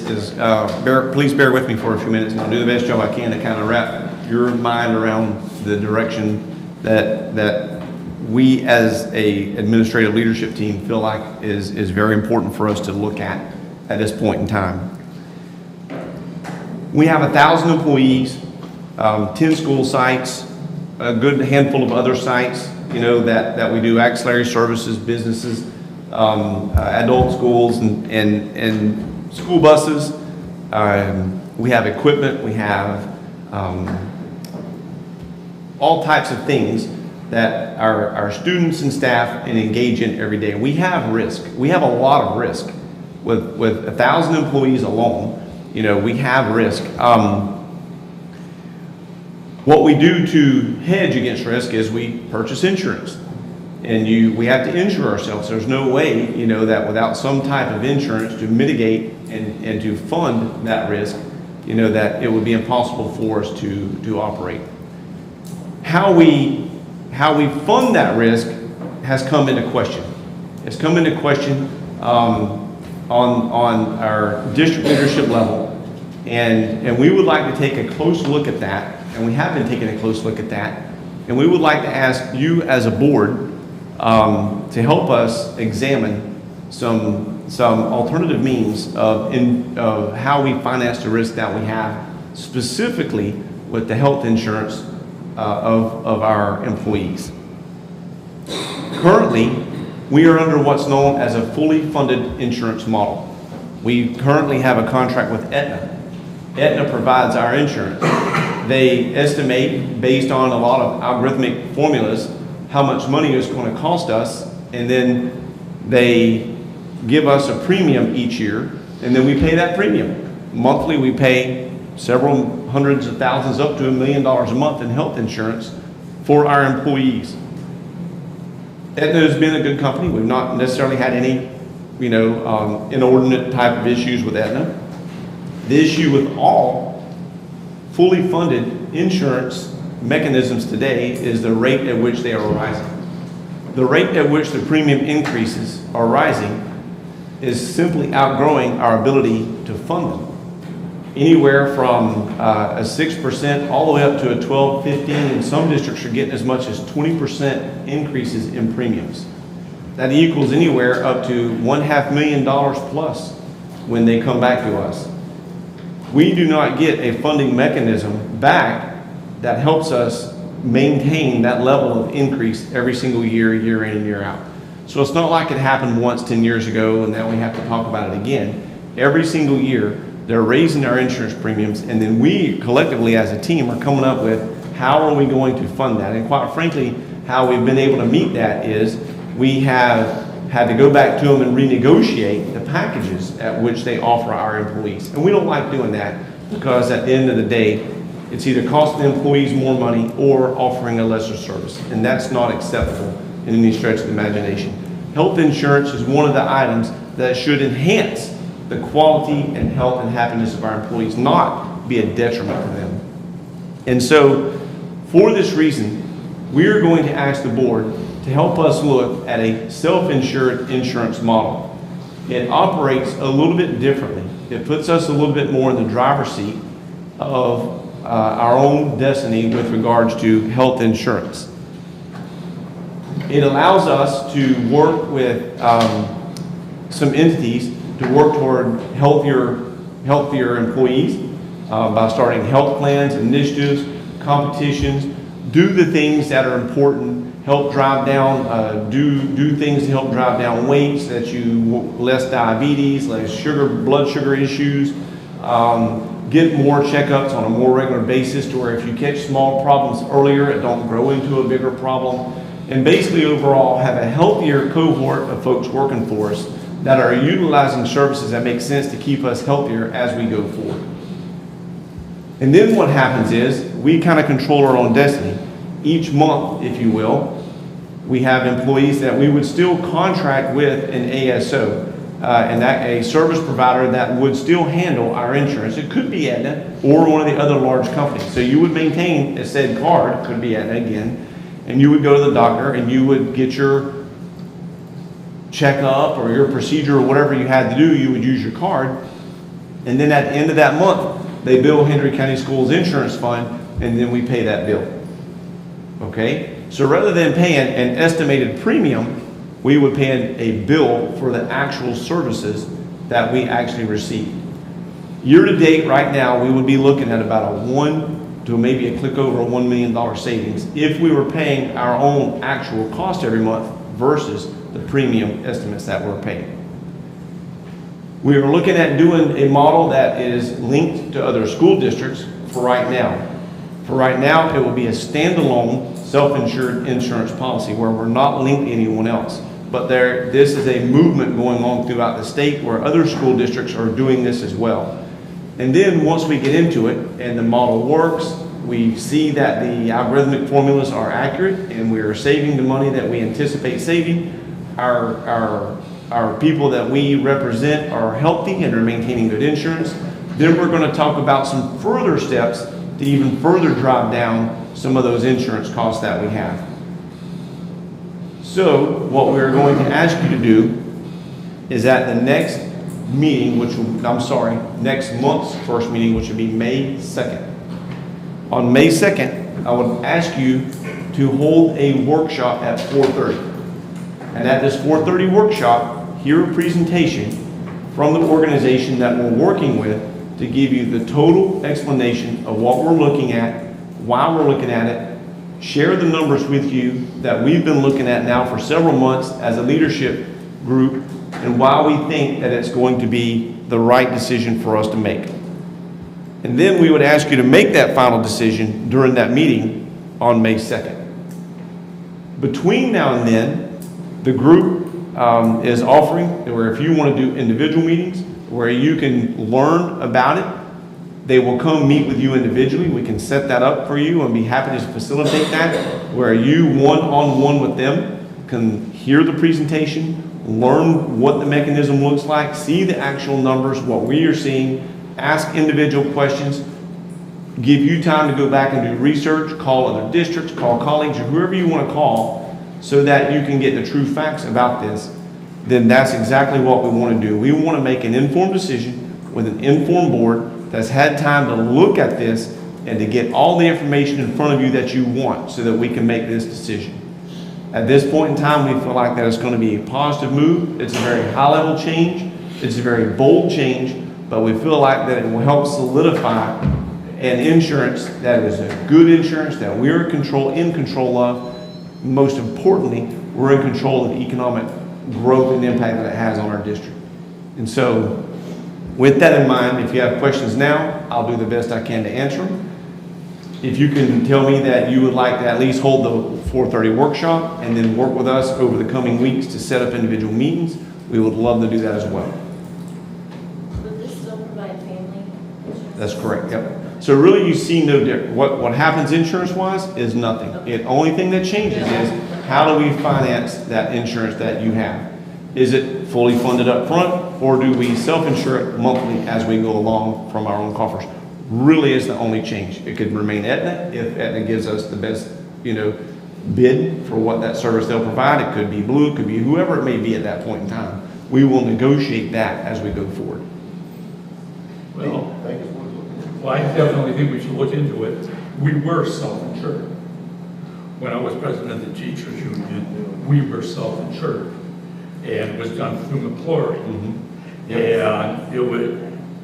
please bear with me for a few minutes, and I'll do the best job I can to kind of wrap your mind around the direction that we as a administrative leadership team feel like is very important for us to look at this point in time. We have 1,000 employees, 10 school sites, a good handful of other sites, that we do ancillary services, businesses, adult schools, and school buses. We have equipment, we have all types of things that our students and staff engage in every day. We have risk. We have a lot of risk. With 1,000 employees alone, we have risk. What we do to hedge against risk is we purchase insurance. And we have to insure ourselves. There's no way, that without some type of insurance to mitigate and to fund that risk, that it would be impossible for us to operate. How we fund that risk has come into question. It's come into question on our district leadership level, and we would like to take a close look at that, and we have been taking a close look at that, and we would like to ask you as a board to help us examine some alternative means of how we finance the risk that we have, specifically with the health insurance of our employees. Currently, we are under what's known as a fully funded insurance model. We currently have a contract with Aetna. Aetna provides our insurance. They estimate, based on a lot of algorithmic formulas, how much money it's going to cost us, and then they give us a premium each year, and then we pay that premium. Monthly, we pay several hundreds of thousands, up to $1 million a month in health insurance for our employees. Aetna has been a good company. We've not necessarily had any, inordinate type of issues with Aetna. The issue with all fully funded insurance mechanisms today is the rate at which they are rising. The rate at which the premium increases are rising is simply outgrowing our ability to fund them. Anywhere from a 6% all the way up to a 12, 15, and some districts are getting as much as 20% increases in premiums. That equals anywhere up to $500,000 plus when they come back to us. We do not get a funding mechanism back that helps us maintain that level of increase every single year, year in and year out. So it's not like it happened once 10 years ago and now we have to talk about it again. Every single year, they're raising our insurance premiums, and then we collectively as a team are coming up with how are we going to fund that. And quite frankly, how we've been able to meet that is we have had to go back to them and renegotiate the packages at which they offer our employees. And we don't like doing that because at the end of the day, it's either costing the employees more money or offering a lesser service. And that's not acceptable in any stretch of the imagination. Health insurance is one of the items that should enhance the quality and health and happiness of our employees, not be a detriment to them. And so, for this reason, we're going to ask the board to help us look at a self-insured insurance model. It operates a little bit differently. It puts us a little bit more in the driver's seat of our own destiny with regards to health insurance. It allows us to work with some entities to work toward healthier employees by starting health plans, initiatives, competitions, do the things that are important, help drive down, do things to help drive down weight so that less diabetes, less blood sugar issues, get more checkups on a more regular basis to where if you catch small problems earlier, it don't grow into a bigger problem. And basically overall have a healthier cohort of folks working for us that are utilizing services that make sense to keep us healthier as we go forward. And then what happens is we kind of control our own destiny. Each month, if you will, we have employees that we would still contract with an ASO, and that a service provider that would still handle our insurance. It could be Aetna or one of the other large companies. So you would maintain a said card, could be Aetna again, and you would go to the doctor and you would get your checkup or your procedure or whatever you had to do, you would use your card. And then at the end of that month, they bill Hendry County Schools Insurance Fund, and then we pay that bill. Okay? So rather than paying an estimated premium, we would pay a bill for the actual services that we actually receive. Year to date, right now, we would be looking at about a $1 to maybe a click over a $1 million savings if we were paying our own actual cost every month versus the premium estimates that we're paying. We are looking at doing a model that is linked to other school districts for right now. For right now, it will be a standalone self-insured insurance policy where we're not linked to anyone else. But this is a movement going on throughout the state where other school districts are doing this as well. And then once we get into it and the model works, we see that the algorithmic formulas are accurate and we are saving the money that we anticipate saving. Our people that we represent are healthy and are maintaining good insurance. Then we're going to talk about some further steps to even further drive down some of those insurance costs that we have. So what we're going to ask you to do is at the next meeting, next month's first meeting, which will be May 2nd. On May 2nd, I would ask you to hold a workshop at 4:30. And at this 4:30 workshop, hear a presentation from the organization that we're working with to give you the total explanation of what we're looking at, why we're looking at it, share the numbers with you that we've been looking at now for several months as a leadership group, and why we think that it's going to be the right decision for us to make. And then we would ask you to make that final decision during that meeting on May 2nd. Between now and then, the group is offering where if you want to do individual meetings where you can learn about it, they will come meet with you individually. We can set that up for you and be happy to facilitate that, where you one-on-one with them can hear the presentation, learn what the mechanism looks like, see the actual numbers, what we are seeing, ask individual questions, give you time to go back and do research, call other districts, call colleagues, or whoever you want to call, so that you can get the true facts about this. Then that's exactly what we want to do. We want to make an informed decision with an informed board that's had time to look at this and to get all the information in front of you that you want so that we can make this decision. At this point in time, we feel like that it's going to be a positive move. It's a very high-level change. It's a very bold change, but we feel like that it will help solidify and insurance that is a good insurance that we're in control of. Most importantly, we're in control of the economic growth and impact that it has on our district. And so with that in mind, if you have questions now, I'll do the best I can to answer them. If you can tell me that you would like to at least hold the 4:30 workshop and then work with us over the coming weeks to set up individual meetings, we would love to do that as well. Would this still provide family insurance? That's correct, yep. So really you see no difference. What happens insurance-wise is nothing. The only thing that changes is how do we finance that insurance that you have? Is it fully funded up front, or do we self-insure it monthly as we go along from our own coffers? Really is the only change. It could remain Aetna if Aetna gives us the best, bid for what that service they'll provide. It could be Blue, it could be whoever it may be at that point in time. We will negotiate that as we go forward. Well, I definitely think we should look into it. We were self-insured. When I was president of the teachers union, we were self-insured. And it was done through McClory. And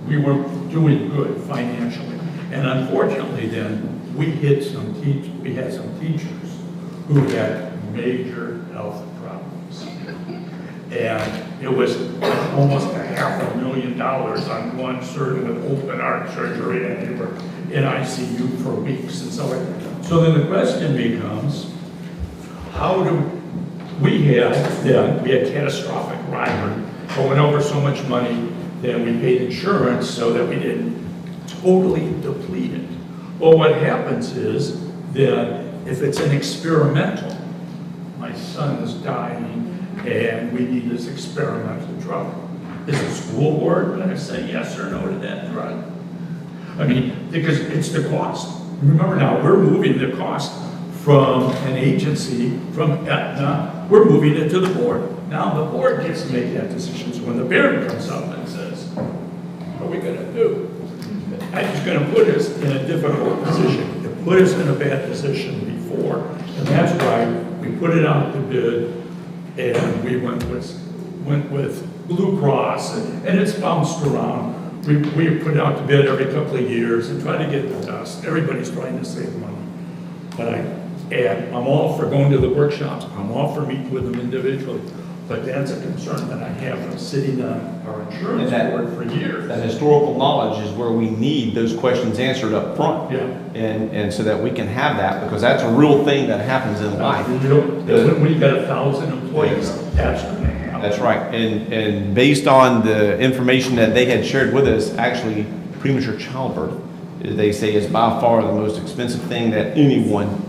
we were doing good financially. And unfortunately then, we had some teachers who had major health problems. And it was almost $500,000 on one surgeon with open heart surgery, and they were in ICU for weeks and so on. So then the question becomes, how do we had catastrophic rivalry, but went over so much money that we paid insurance so that we didn't totally deplete it. Well, what happens is that if it's an experimental, my son is dying and we need this experimental drug, is the school board going to say yes or no to that drug? I mean, because it's the cost. Remember now, we're moving the cost from an agency, from Aetna, we're moving it to the board. Now the board gets to make that decision. So when the parent comes up and says, what are we going to do? It's going to put us in a difficult position. It put us in a bad position before. And that's why we put it out to bid, and we went with Blue Cross, and it's bounced around. We put it out to bid every couple of years and try to get the best. Everybody's trying to save money. But I'm all for going to the workshops. I'm all for meeting with them individually. But that's a concern that I have from sitting on our insurance board for years. That historical knowledge is where we need those questions answered up front. Yeah. And so that we can have that, because that's a real thing that happens in life. When you got 1,000 employees, that's going to happen. That's right. And based on the information that they had shared with us, actually premature childbirth, they say, is by far the most expensive thing that anyone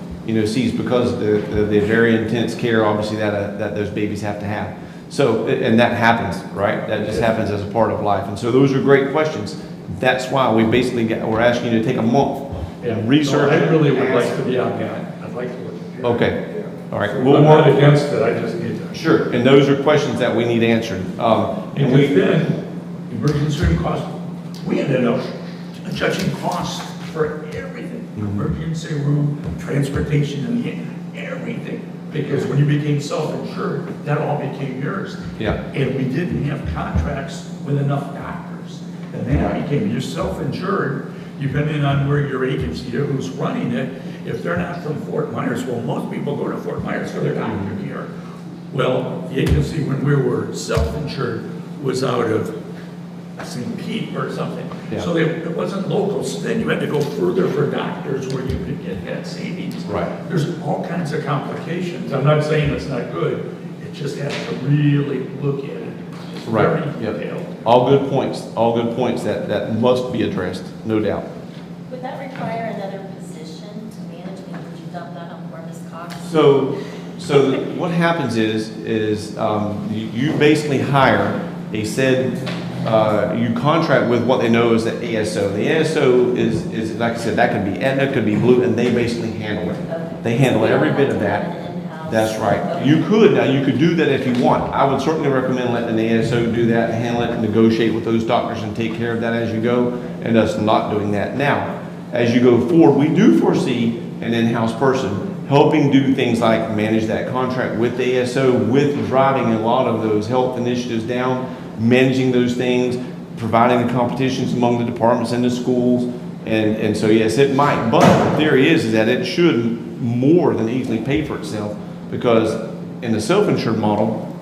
sees, because of the very intense care, obviously, that those babies have to have. So, and that happens, right? That just happens as a part of life. And so those are great questions. That's why we're asking you to take a month and research. I really would like to be on that. I'd like to look at it. Okay. All right. I'm not against it. I just need to. Sure. And those are questions that we need answered. And then, emergency room costs, we ended up judging costs for everything. Emergency room, transportation, and everything. Because when you became self-insured, that all became yours. Yeah. And we didn't have contracts with enough doctors. And then became, you're self-insured, depending on where your agency is, who's running it. If they're not from Fort Myers, well, most people go to Fort Myers for their doctor care. Well, the agency, when we were self-insured, was out of St. Pete or something. Yeah. So it wasn't local. So then you had to go further for doctors where you could get that savings. Right. There's all kinds of complications. I'm not saying it's not good. It just has to really look at it. It's Right. very detailed. All good points. All good points that must be addressed, no doubt. Would that require another position to manage? Would you dump that on Corpus Cox? So what happens is you basically hire a you contract with what they know as the ASO. The ASO is like I said, that could be Aetna, could be Blue, and they basically handle it. Okay. They handle every bit of that. In-house. That's right. Okay. You could do that if you want. I would certainly recommend letting the ASO do that, handle it, and negotiate with those doctors and take care of that as you go, and us not doing that. Now, as you go forward, we do foresee an in-house person helping do things like manage that contract with the ASO, with driving a lot of those health initiatives down, managing those things, providing the competitions among the departments and the schools, And so, yes, it might, but the theory is that it should more than easily pay for itself, because in the self-insured model,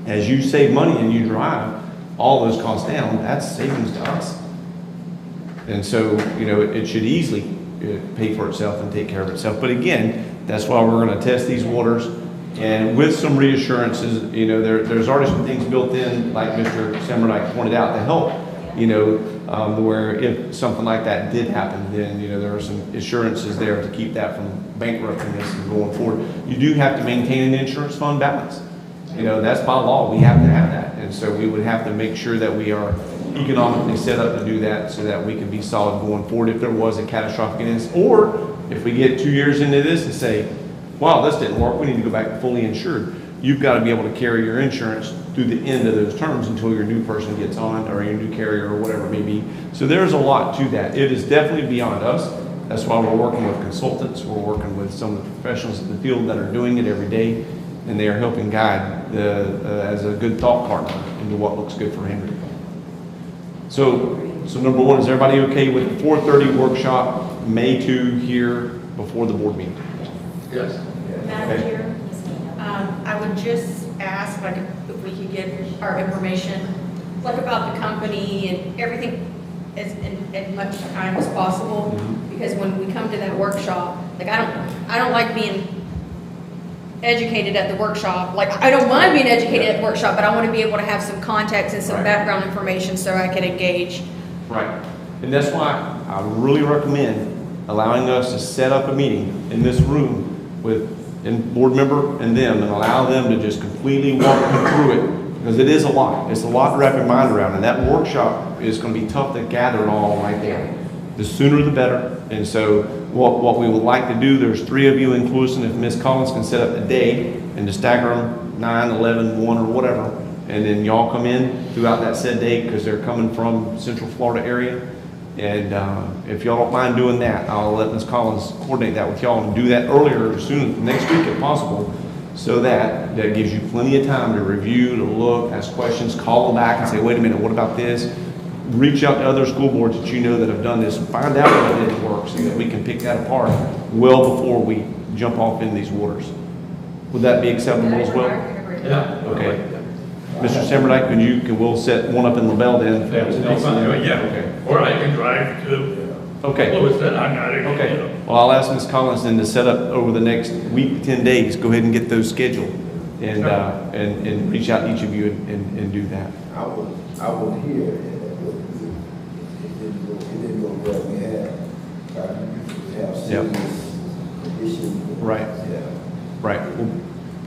as you save money and you drive all those costs down, that's savings to us. And so, you know, it should easily pay for itself and take care of itself. But again, that's why we're going to test these waters, and with some reassurances. You know, there's already some things built in, like Mr. Semmerdyke pointed out, to help, you know, where if something like that did happen, then, you know, there are some assurances there to keep that from bankrupting us and going forward. You do have to maintain an insurance fund balance. You know, that's by law, we have to have that. And so we would have to make sure that we are economically set up to do that, so that we can be solid going forward if there was a catastrophic incident. Or if we get 2 years into this and say, wow, this didn't work, we need to go back to fully insured. You've got to be able to carry your insurance through the end of those terms until your new person gets on, or your new carrier, or whatever it may be. So there's a lot to that. It is definitely beyond us. That's why we're working with consultants. We're working with some of the professionals in the field that are doing it every day, and they are helping guide as a good thought partner into what looks good for Hendry. So number one, is everybody okay with the 4:30 workshop, May 2 here before the board meeting? Yes. Madam Chair, I would just ask, like, if we could get our information, like, about the company and everything as much time as possible, because when we come to that workshop, like, I don't like being educated at the workshop. Like, I don't mind being educated at the workshop, but I want to be able to have some context and some background information so I can engage. Right. And that's why I really recommend allowing us to set up a meeting in this room with a board member and them, and allow them to just completely walk you through it, because it is a lot. It's a lot to wrap your mind around, and that workshop is going to be tough to gather it all right there. The sooner the better. And so what we would like to do, there's 3 of you inclusive, if Ms. Collins can set up the day and to stagger them 9, 11, 1, or whatever, and then y'all come in throughout that said day, because they're coming from Central Florida area. And if y'all don't mind doing that, I'll let Ms. Collins coordinate that with y'all and do that earlier, as soon as next week if possible, so that gives you plenty of time to review, to look, ask questions, call them back and say, wait a minute, what about this? Reach out to other school boards that you know that have done this, and find out what didn't work, so that we can pick that apart well before we jump off in these waters. Would that be acceptable as well? Yeah. Okay. Mr. Semmerdyke, we'll set one up in LaBelle then? Yeah. Okay. Or I can drive to Okay. Lewiston. I'm not. Okay. Well, I'll ask Ms. Collins then to set up over the next week, 10 days, go ahead and get those scheduled, and reach out to each of you and do that. I was here, and it didn't go well. We have serious issues. Right. Yeah. Right. Well,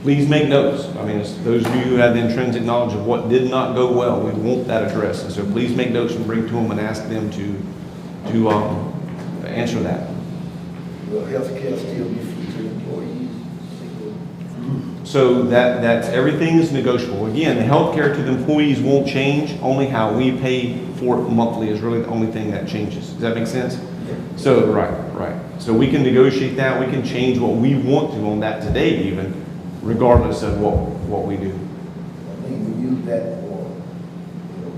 please make notes. I mean, it's those of you who have the intrinsic knowledge of what did not go well, we want that addressed. And so please make notes and bring to them and ask them to answer that. Will healthcare still be free to employees? So that's everything is negotiable. Again, the healthcare to the employees won't change. Only how we pay for it monthly is really the only thing that changes. Does that make sense? Yeah. So right. So we can negotiate that. We can change what we want to on that today, even regardless of what we do. I think we use that for,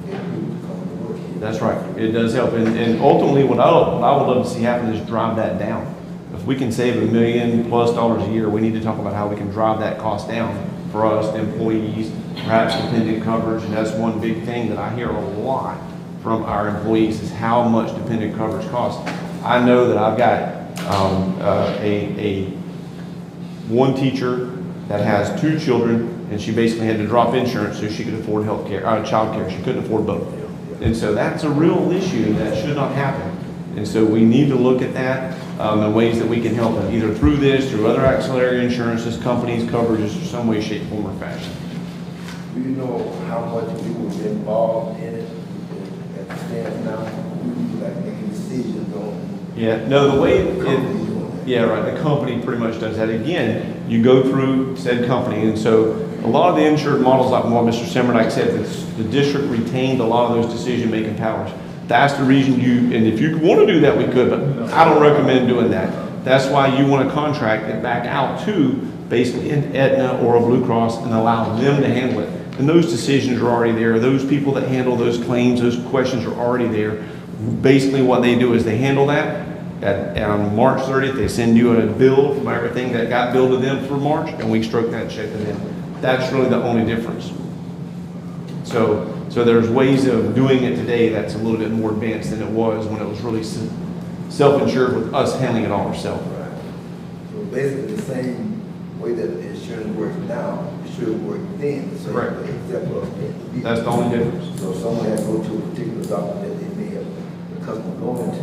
getting people to come to work here. That's right. It does help. And ultimately, what I would love to see happen is drive that down. If we can save $1 million+ a year, we need to talk about how we can drive that cost down for us, the employees, perhaps dependent coverage. And that's one big thing that I hear a lot from our employees, is how much dependent coverage costs. I know that I've got one teacher that has 2 children, and she basically had to drop insurance so she could afford child care. She couldn't afford both. And so that's a real issue that should not happen. And so we need to look at that in ways that we can help them, either through this, through other auxiliary insurances, companies, coverages, or some way, shape, form, or fashion. Do you know how much we were involved in it at the stand now? Like making decisions on. Yeah, no, the way the company pretty much does that. Again, you go through said company, and so a lot of the insured models, like what Mr. Semmerdyke said, the district retained a lot of those decision-making powers. That's the reason and if you want to do that, we could, but I don't recommend doing that. That's why you want to contract it back out to basically an Aetna or a Blue Cross and allow them to handle it. And those decisions are already there. Those people that handle those claims, those questions are already there. basically what they do is they handle that. On March 30th, they send you a bill from everything that got billed to them for March, and we stroke that check to them. That's really the only difference. So there's ways of doing it today that's a little bit more advanced than it was when it was really self-insured with us handling it all ourselves. Right. So basically the same way that the insurance works now, it should work then the same Correct. way, except for That's the only difference. So if someone has to go to a particular doctor that they may have the customer going to,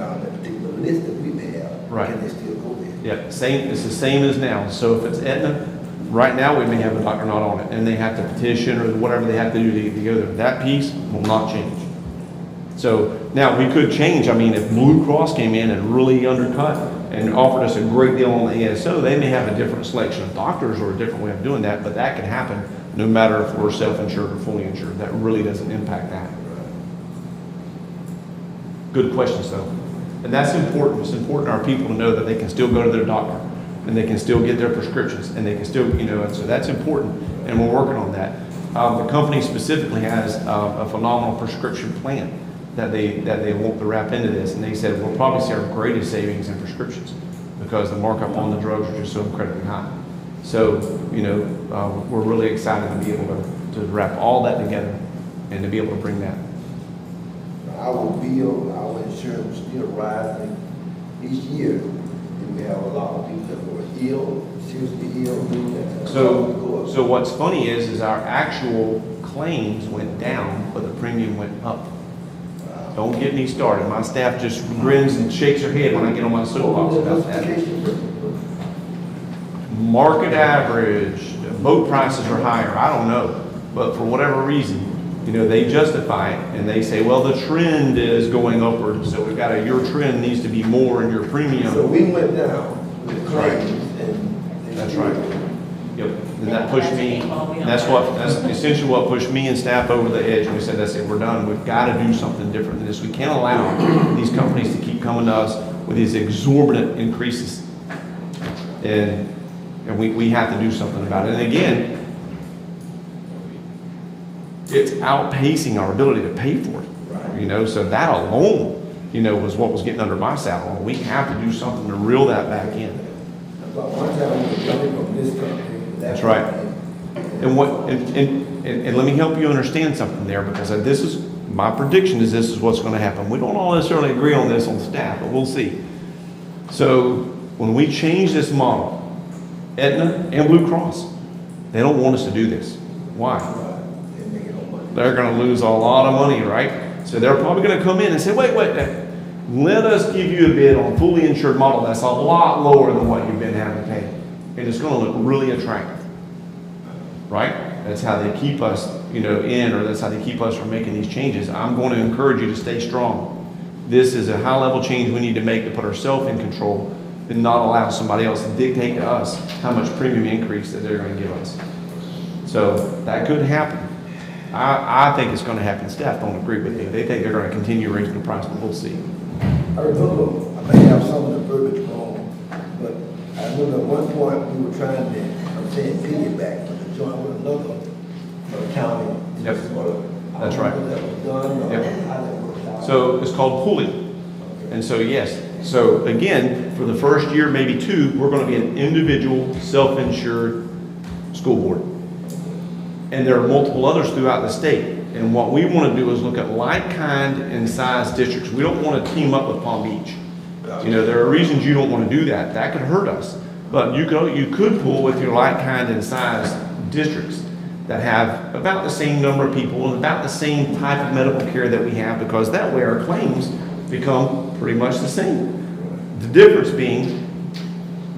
now that particular list that we may have, Right. can they still go there? Yeah, same. It's the same as now. So if it's Aetna, right now we may have a doctor not on it, and they have to petition or whatever they have to do to go there. That piece will not change. So now we could change. I mean, if Blue Cross came in and really undercut and offered us a great deal on the ASO, they may have a different selection of doctors or a different way of doing that, but that can happen no matter if we're self-insured or fully insured. That really doesn't impact that. Good questions, though. And that's important. It's important to our people to know that they can still go to their doctor and they can still get their prescriptions and they can still, and so that's important, and we're working on that. The company specifically has a phenomenal prescription plan that they want to wrap into this, and they said we'll probably see our greatest savings in prescriptions because the markup on the drugs are just so incredibly high. So, we're really excited to be able to wrap all that together and to be able to bring that. Our bill, our insurance still rising each year. And we have a lot of people that were ill, seriously ill. So what's funny is our actual claims went down, but the premium went up. Don't get me started. My staff just grins and shakes their head when I get on my soapbox about that. Market average, boat prices are higher. I don't know, but for whatever reason, they justify it and they say, well, the trend is going upward, so we've got your trend needs to be more in your premium. So we went down with the claims and. That's right. Yep, and that pushed me, that's essentially what pushed me and staff over the edge. We said, we're done. We've got to do something different than this. We can't allow these companies to keep coming to us with these exorbitant increases. And we have to do something about it. And again, it's outpacing our ability to pay for it. Right. So that alone, was what was getting under my saddle. We have to do something to reel that back in. But one time we were coming from this company. That's right. And let me help you understand something there, because this is my prediction is this is what's going to happen. We don't all necessarily agree on this on staff, but we'll see. So when we change this model, Aetna and Blue Cross, they don't want us to do this. Why? They're going to lose a lot of money, right? So they're probably going to come in and say, wait, let us give you a bid on a fully insured model that's a lot lower than what you've been having to pay. And it's going to look really attractive, right? That's how they keep us, in, or that's how they keep us from making these changes. I'm going to encourage you to stay strong. This is a high-level change we need to make to put ourselves in control and not allow somebody else to dictate to us how much premium increase that they're going to give us. So that could happen. I think it's going to happen. Staff don't agree with me. They think they're going to continue raising the price, but we'll see. I remember, I may have some of the verbiage wrong, but I remember at one point we were trying to, piggyback, but to join with another county. Yep. That's right. That was done, yep. How that worked out. So it's called pooling. Okay. And so, yes. So again, for the first year, maybe two, we're going to be an individual self-insured school board. And there are multiple others throughout the state. And what we want to do is look at like kind and size districts. We don't want to team up with Palm Beach. There are reasons you don't want to do that. That could hurt us. But you could pool with your like kind and size districts that have about the same number of people and about the same type of medical care that we have, because that way our claims become pretty much the same. The difference being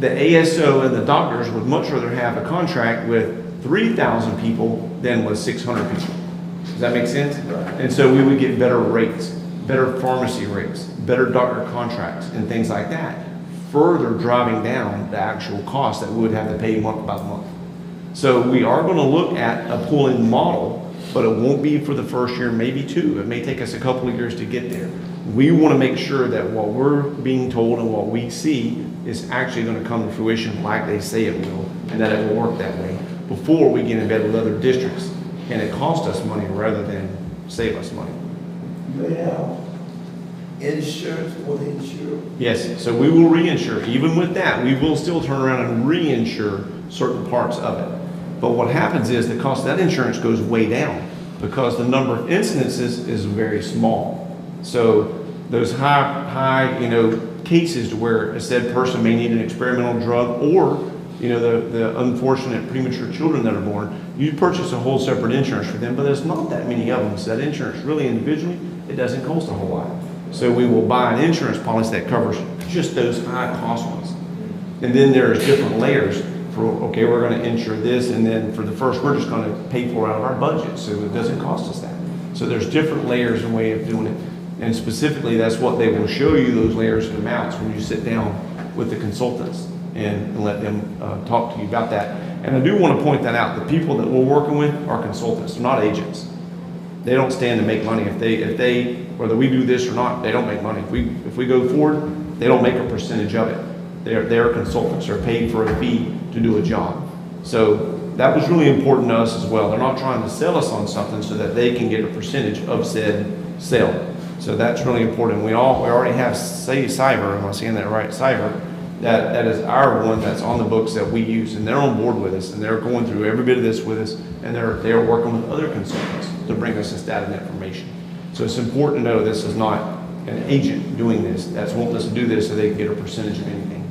the ASO and the doctors would much rather have a contract with 3,000 people than with 600 people. Does that make sense? Right. And so we would get better rates, better pharmacy rates, better doctor contracts, and things like that, further driving down the actual cost that we would have to pay month by month. So we are going to look at a pooling model, but it won't be for the first year, maybe two. It may take us a couple of years to get there. We want to make sure that what we're being told and what we see is actually going to come to fruition like they say it will, and that it will work that way before we get in bed with other districts and it costs us money rather than save us money. You may have insurance for the insurer? Yes, so we will reinsure. Even with that, we will still turn around and reinsure certain parts of it. But what happens is the cost of that insurance goes way down because the number of incidences is very small. So those high, cases to where a said person may need an experimental drug or, the unfortunate premature children that are born, you purchase a whole separate insurance for them, but there's not that many of them. So that insurance really individually, it doesn't cost a whole lot. So we will buy an insurance policy that covers just those high cost ones. And then there's different layers for, okay, we're going to insure this, and then for the first, we're just going to pay for it out of our budget, so it doesn't cost us that. So there's different layers and way of doing it. And specifically, that's what they will show you, those layers and amounts, when you sit down with the consultants and let them talk to you about that. And I do want to point that out. The people that we're working with are consultants, they're not agents. They don't stand to make money. If they, whether we do this or not, they don't make money. If we go forward, they don't make a percentage of it. They're consultants. They're paid for a fee to do a job. So that was really important to us as well. They're not trying to sell us on something so that they can get a percentage of said sale. So that's really important. We already have Cyber, am I saying that right? Cyber, that is our one that's on the books that we use, and they're on board with us, and they're going through every bit of this with us, and they're working with other consultants to bring us this data and information. So it's important to know this is not an agent doing this that's wanting us to do this so they can get a percentage of anything.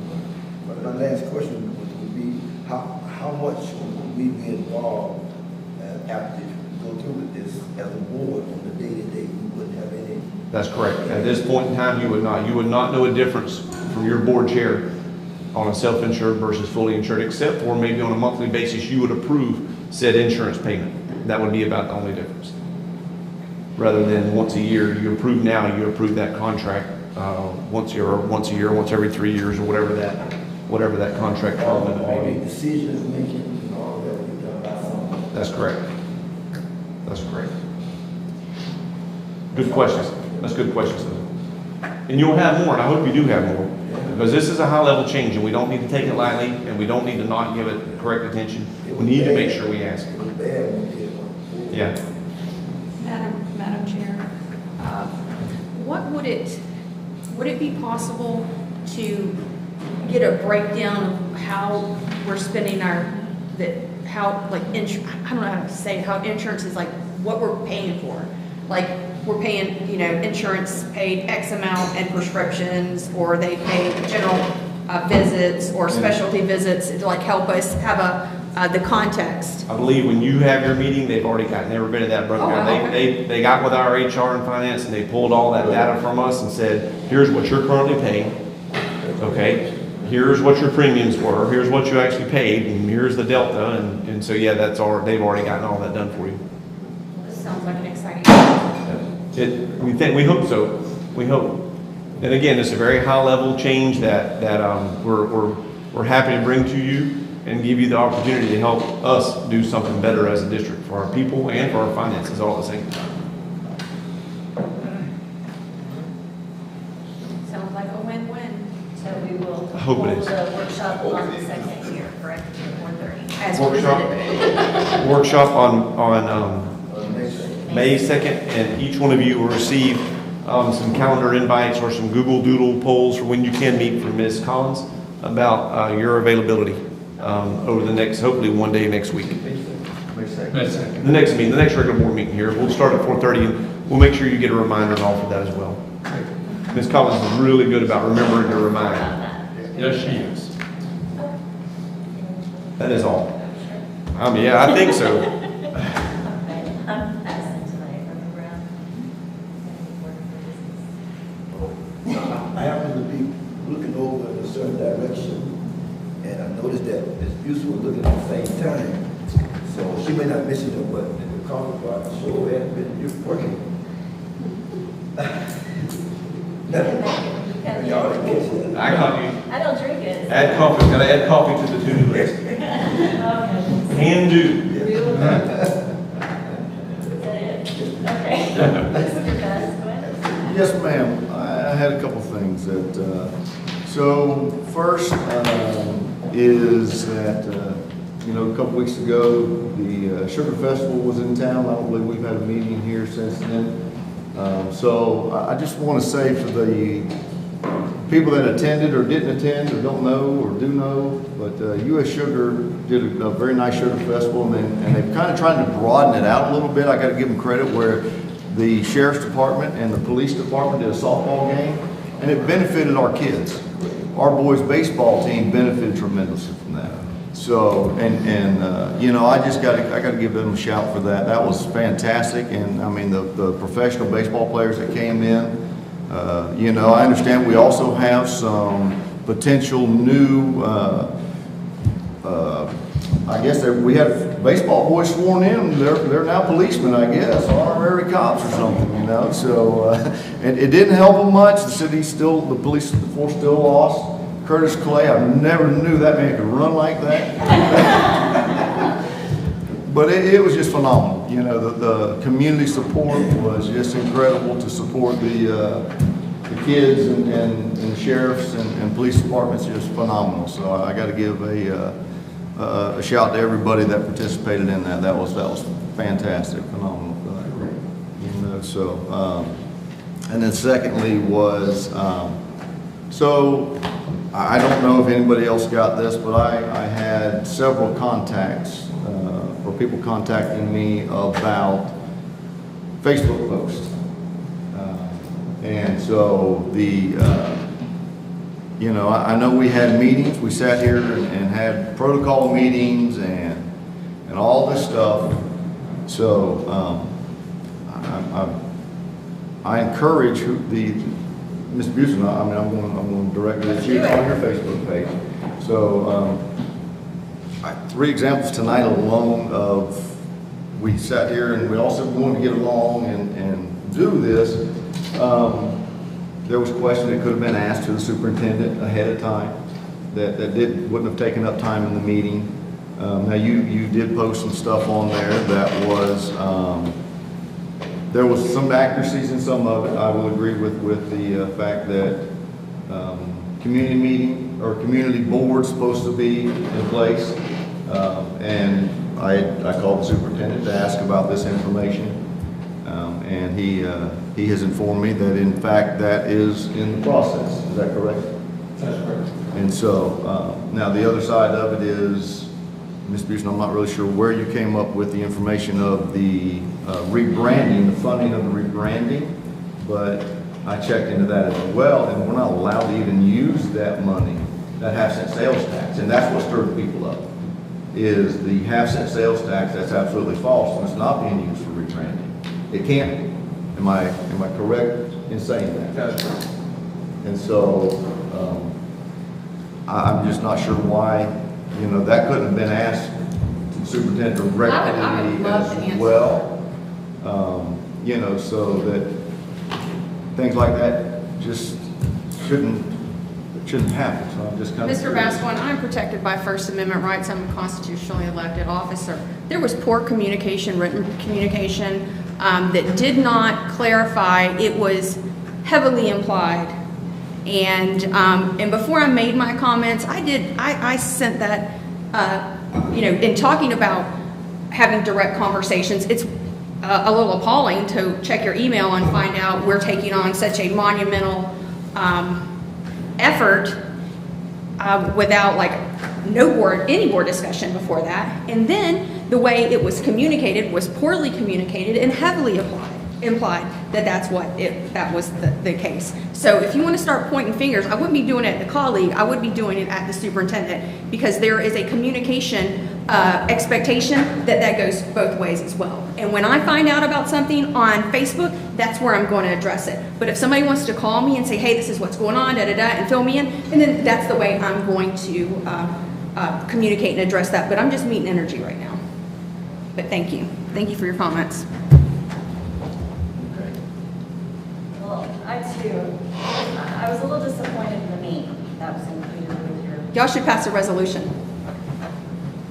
But my last question would be, how much would we be involved after you go through with this as a board on the day-to-day? We wouldn't have any. That's correct. At this point in time, you would not know a difference from your board chair on a self-insured versus fully insured, except for maybe on a monthly basis you would approve said insurance payment. That would be about the only difference. Rather than once a year, you approve now, you approve that contract once a year, once every 3 years, or whatever that contract term limit may be. Decisions making and all that we done by someone. That's correct. That's correct. Good questions. That's good questions. And you'll have more, and I hope you do have more. Because this is a high-level change, and we don't need to take it lightly, and we don't need to not give it correct attention. We need to make sure we ask. It was bad when we did one. Yeah. Madam Chair, would it be possible to get a breakdown of how we're spending I don't know how to say how insurance is, like what we're paying for? Like we're paying, insurance paid X amount and prescriptions, or they pay general visits or specialty visits to like help us have the context. I believe when you have your meeting, they've already gotten every bit of that broken down. They got with our HR and finance, and they pulled all that data from us and said, here's what you're currently paying. Okay, here's what your premiums were, here's what you actually paid, and here's the delta. And so yeah, they've already gotten all that done for you. This sounds like an exciting. We hope so. We hope. And again, it's a very high level change that we're happy to bring to you and give you the opportunity to help us do something better as a district for our people and for our finances all at the same time. Sounds like a win-win. So we will I hope it hold is. the workshop on the second year, correct, at 4:30? Workshop on May 2nd, and each one of you will receive some calendar invites or some Google Doodle polls for when you can meet from Ms. Collins about your availability over the next, hopefully one day next week. The next regular board meeting here. We'll start at 4:30, and we'll make sure you get a reminder and all for that as well. Ms. Collins is really good about remembering to remind. Yes, she is. That is all. Yeah, I think so. I'm absent tonight from the ground. I happen to be looking over in a certain direction, and I noticed that Ms. Busey was looking at the same time. So she may not mention it, but in the coffee bar, the show had been working. Y'all didn't catch it. I caught you. I don't drink it. Add coffee. Gotta add coffee to the to-do list. Can do. Is that it? Okay. Mr. Best, go ahead. Yes, ma'am. I had a couple things that, so first is that, a couple weeks ago, the Sugar Festival was in town. I don't believe we've had a meeting here since then. So I just want to say for the people that attended or didn't attend or don't know or do know, but U.S. Sugar did a very nice sugar festival, and they've kind of tried to broaden it out a little bit. I got to give them credit where the Sheriff's Department and the Police Department did a softball game, and it benefited our kids. Our boys' baseball team benefited tremendously from that. So, you know, I got to give them a shout for that. That was fantastic, and I mean the professional baseball players that came in. You know, I understand we also have some potential new, I guess we have baseball boys sworn in. They're now policemen, I guess, honorary cops or something, you know. So, and it didn't help them much. The police force still lost. Curtis Clay, I never knew that man could run like that. But it was just phenomenal. You know, the community support was just incredible to support the kids and sheriffs and police departments. Just phenomenal. So I got to give a shout to everybody that participated in that. That was fantastic, phenomenal. You know, so and then secondly was so. I don't know if anybody else got this, but I had several contacts or people contacting me about Facebook posts. And so you know, I know we had meetings. We sat here and had protocol meetings and all this stuff. So I encourage Ms. Busen, I mean, I'm going to direct this to you on your Facebook page. So, 3 examples tonight alone of we sat here and we all said we wanted to get along and do this. There was a question that could have been asked to the superintendent ahead of time that wouldn't have taken up time in the meeting. Now you did post some stuff on there that was. There was some accuracies in some of it. I will agree with the fact that community meeting or community board is supposed to be in place. And I called the superintendent to ask about this information. And he has informed me that in fact that is in the process. Is that correct? That's correct. And so now the other side of it is, Ms. Busen, I'm not really sure where you came up with the information of the rebranding, the funding of the rebranding, but I checked into that as well, and we're not allowed to even use that money, that half-cent sales tax, and that's what stirred people up, is the half-cent sales tax. That's absolutely false, and it's not being used for rebranding. It can't be. Am I correct in saying that? That's correct. And so I'm just not sure why, you know, that couldn't have been asked to the superintendent directly I would love to as answer. well. You know, so that things like that just shouldn't happen. So I'm just kind of Mr. Vasquez, I'm protected by First Amendment rights. I'm a constitutionally elected officer. There was poor communication, written communication, that did not clarify. It was heavily implied. And before I made my comments, I sent that, you know, in talking about having direct conversations, it's a little appalling to check your email and find out we're taking on such a monumental effort without like any board discussion before that. And then the way it was communicated was poorly communicated and heavily implied that that was the case. So if you want to start pointing fingers, I wouldn't be doing it at the colleague, I would be doing it at the superintendent, because there is a communication expectation that goes both ways as well. And when I find out about something on Facebook, that's where I'm going to address it. But if somebody wants to call me and say, hey, this is what's going on, and fill me in, and then that's the way I'm going to communicate and address that. But I'm just meeting energy right now. But thank you. Thank you for your comments. Well, I was a little disappointed in the meme that was included with your. Y'all should pass a resolution.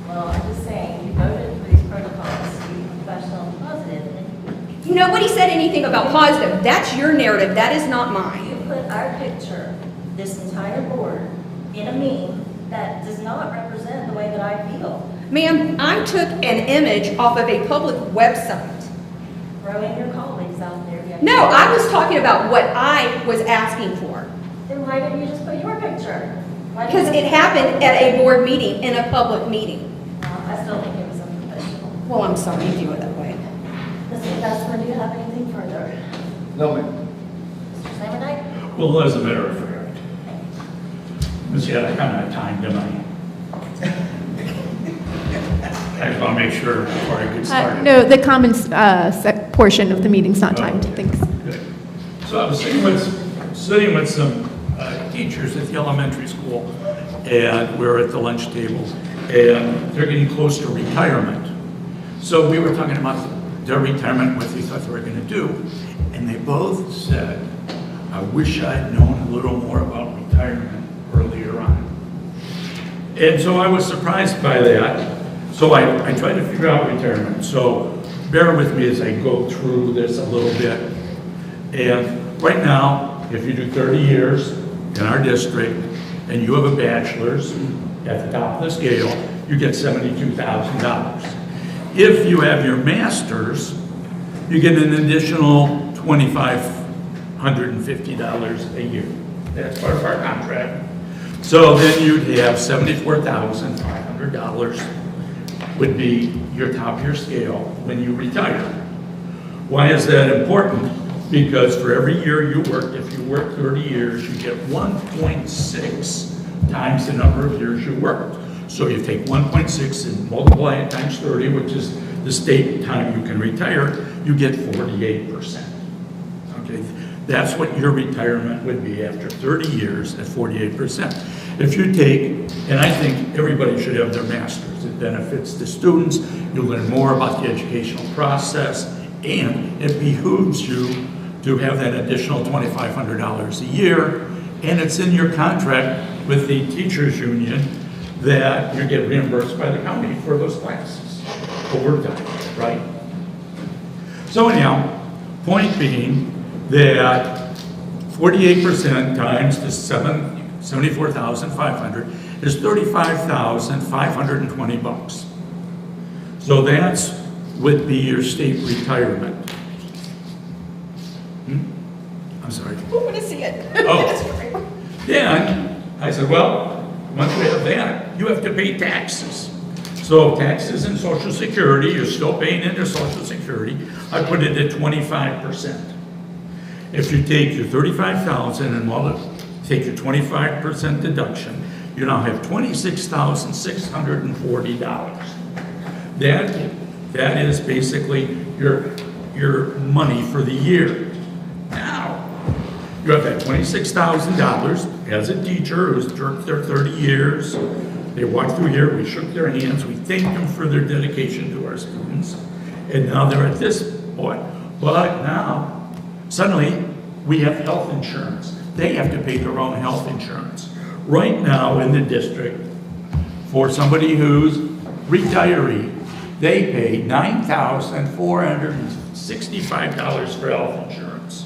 Well, I'm just saying, you voted for these protocols to be professional and positive, and Nobody said anything about positive. That's your narrative. That is not mine. you put our picture, this entire board, in a meme that does not represent the way that I feel. Ma'am, I took an image off of a public website. Throw in your colleagues out there, if you No, I was talking about what I was asking for. Then why didn't you just put your picture? Because it happened at a board meeting, in a public meeting. I still think it was unprofessional. Well, I'm sorry you do it that way. Mr. Dustman, do you have anything further? No, ma'am. Mr. Slamerdyke? Well, as a matter of fact, Ms. Yetta, I kind of time tonight. I just want to make sure before I get started. No, the comments portion of the meeting's not timed. Okay. Thanks. Good. So I was sitting with some teachers at the elementary school, and we were at the lunch table, and they're getting close to retirement. So we were talking about their retirement, what they thought they were going to do, and they both said, I wish I'd known a little more about retirement earlier on. And so I was surprised by that. So I tried to figure out retirement. So bear with me as I go through this a little bit. And right now, if you do 30 years in our district and you have a bachelor's at the top of the scale, you get $72,000. If you have your master's, you get an additional $2,550 a year. That's part of our contract. So then you'd have $74,500 would be your top of your scale when you retire. Why is that important? Because for every year you worked, if you work 30 years, you get 1.6 times the number of years you worked. So you take 1.6 and multiply it times 30, which is the state time you can retire, you get 48%. Okay, that's what your retirement would be after 30 years at 48%. If you take, and I think everybody should have their master's, it benefits the students, you learn more about the educational process, and it behooves you to have that additional $2,500 a year, and it's in your contract with the teachers union that you get reimbursed by the county for those classes over time, right? So anyhow, point being that 48% times the 74,500 is $35,520. So that's would be your state retirement. I'm sorry. I want to see it. Oh. Then I said, well, once we have that, you have to pay taxes. So taxes and Social Security, you're still paying into Social Security. I put it at 25%. If you take your $35,000 and take your 25% deduction, you now have $26,640. That is basically your money for the year. Now, you have that $26,000 as a teacher who's worked there 30 years. They walked through here, we shook their hands, we thanked them for their dedication to our students, and now they're at this point. But now, suddenly, we have health insurance. They have to pay their own health insurance. Right now in the district, for somebody who's retiree, they pay $9,465 for health insurance.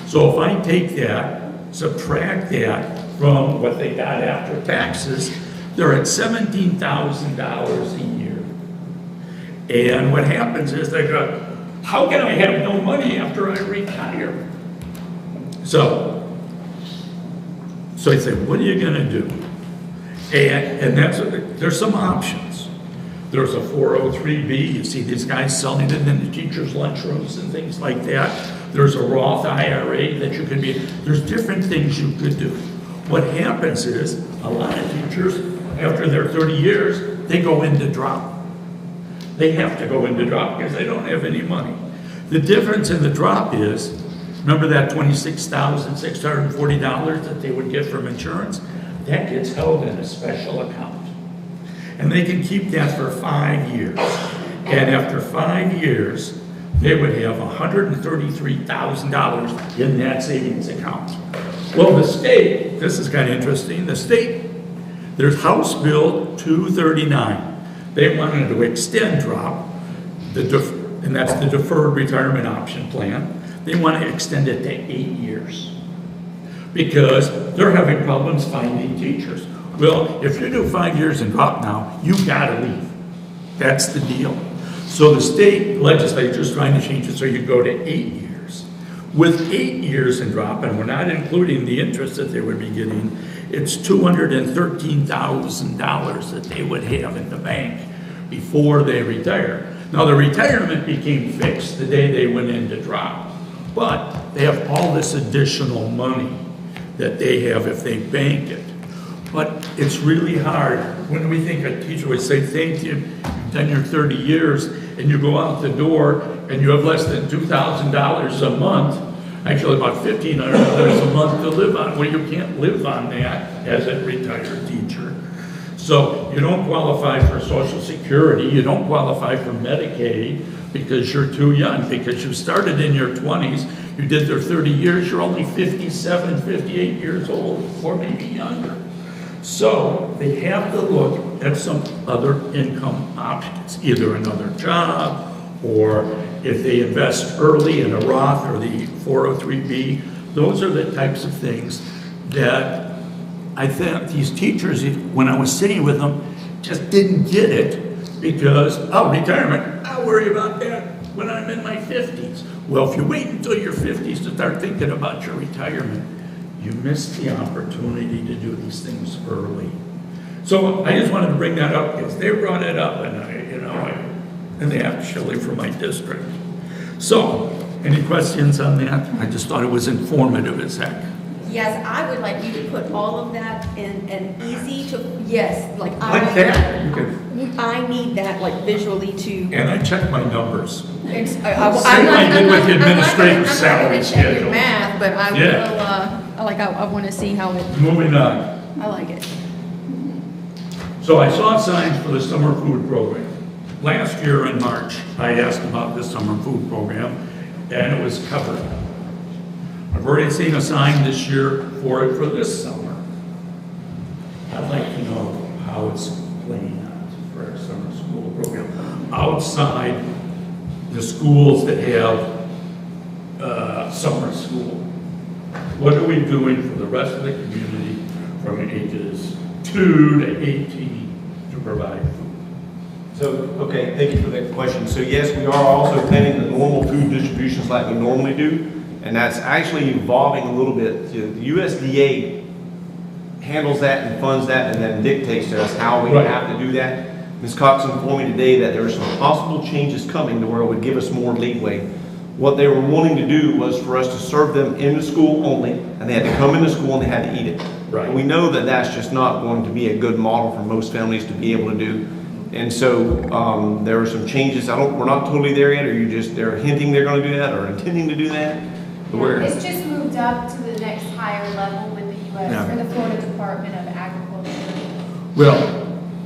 So if I take that, subtract that from what they got after taxes, they're at $17,000 a year. And what happens is they go, how can I have no money after I retire? So I say, what are you gonna do? And there's some options. There's a 403B, you see these guys selling it in the teachers' lunchrooms and things like that. There's a Roth IRA that you could be, there's different things you could do. What happens is, a lot of teachers, after their 30 years, they go into drop. They have to go into drop because they don't have any money. The difference in the drop is, remember that $26,640 that they would get from insurance? That gets held in a special account. And they can keep that for 5 years. And after 5 years, they would have $133,000 in that savings account. Well, the state, this is kind of interesting, the state, there's House Bill 239. They wanted to extend drop, and that's the deferred retirement option plan. They want to extend it to 8 years because they're having problems finding teachers. Well, if you do 5 years and drop now, you gotta leave. That's the deal. So the state legislature is trying to change it so you go to 8 years. With 8 years in drop, and we're not including the interest that they would be getting, it's $213,000 that they would have in the bank before they retire. Now, the retirement became fixed the day they went into drop, but they have all this additional money that they have if they bank it. But it's really hard. When we think a teacher would say, thank you, you've done your 30 years, and you go out the door and you have less than $2,000 a month, actually about $1,500 a month to live on. Well, you can't live on that as a retired teacher. So you don't qualify for Social Security, you don't qualify for Medicaid because you're too young, because you started in your 20s, you did their 30 years, you're only 57, 58 years old, or maybe younger. So they have to look at some other income options, either another job, or if they invest early in a Roth or the 403B. Those are the types of things that I think these teachers, when I was sitting with them, just didn't get it because, oh, retirement, I'll worry about that when I'm in my 50s. Well, if you wait until your 50s to start thinking about your retirement, you miss the opportunity to do these things early. So I just wanted to bring that up because they brought it up, and and they actually for my district. So, any questions on that? I just thought it was informative as heck. Yes, I would like you to put all of that in an easy to, yes, like that. You can, I need that like visually to. and I checked my numbers. Same I did with the administrative salary schedule. Math, but I Yeah. will, I want to see how it, Moving on. I like it. So I saw signs for the summer food program. Last year in March, I asked about the summer food program, and it was covered. I've already seen a sign this year for it for this summer. I'd like to know how it's playing out for our summer school program. Outside the schools that have summer school, what are we doing for the rest of the community from ages 2 to 18 to provide food? So, okay, thank you for that question. So yes, we are also planning the normal food distributions like we normally do, and that's actually evolving a little bit. The USDA handles that and funds that and then dictates to us how we have to do that. Ms. Cox informed me today that there are some possible changes coming to where it would give us more leeway. What they were wanting to do was for us to serve them in the school only, and they had to come into school and they had to eat it. Right. And we know that that's just not going to be a good model for most families to be able to do. And so there are some changes. We're not totally there yet, or they're hinting they're going to do that or intending to do that? It's just moved up to the next higher level with the U.S. or the Florida Department of Agriculture. Well,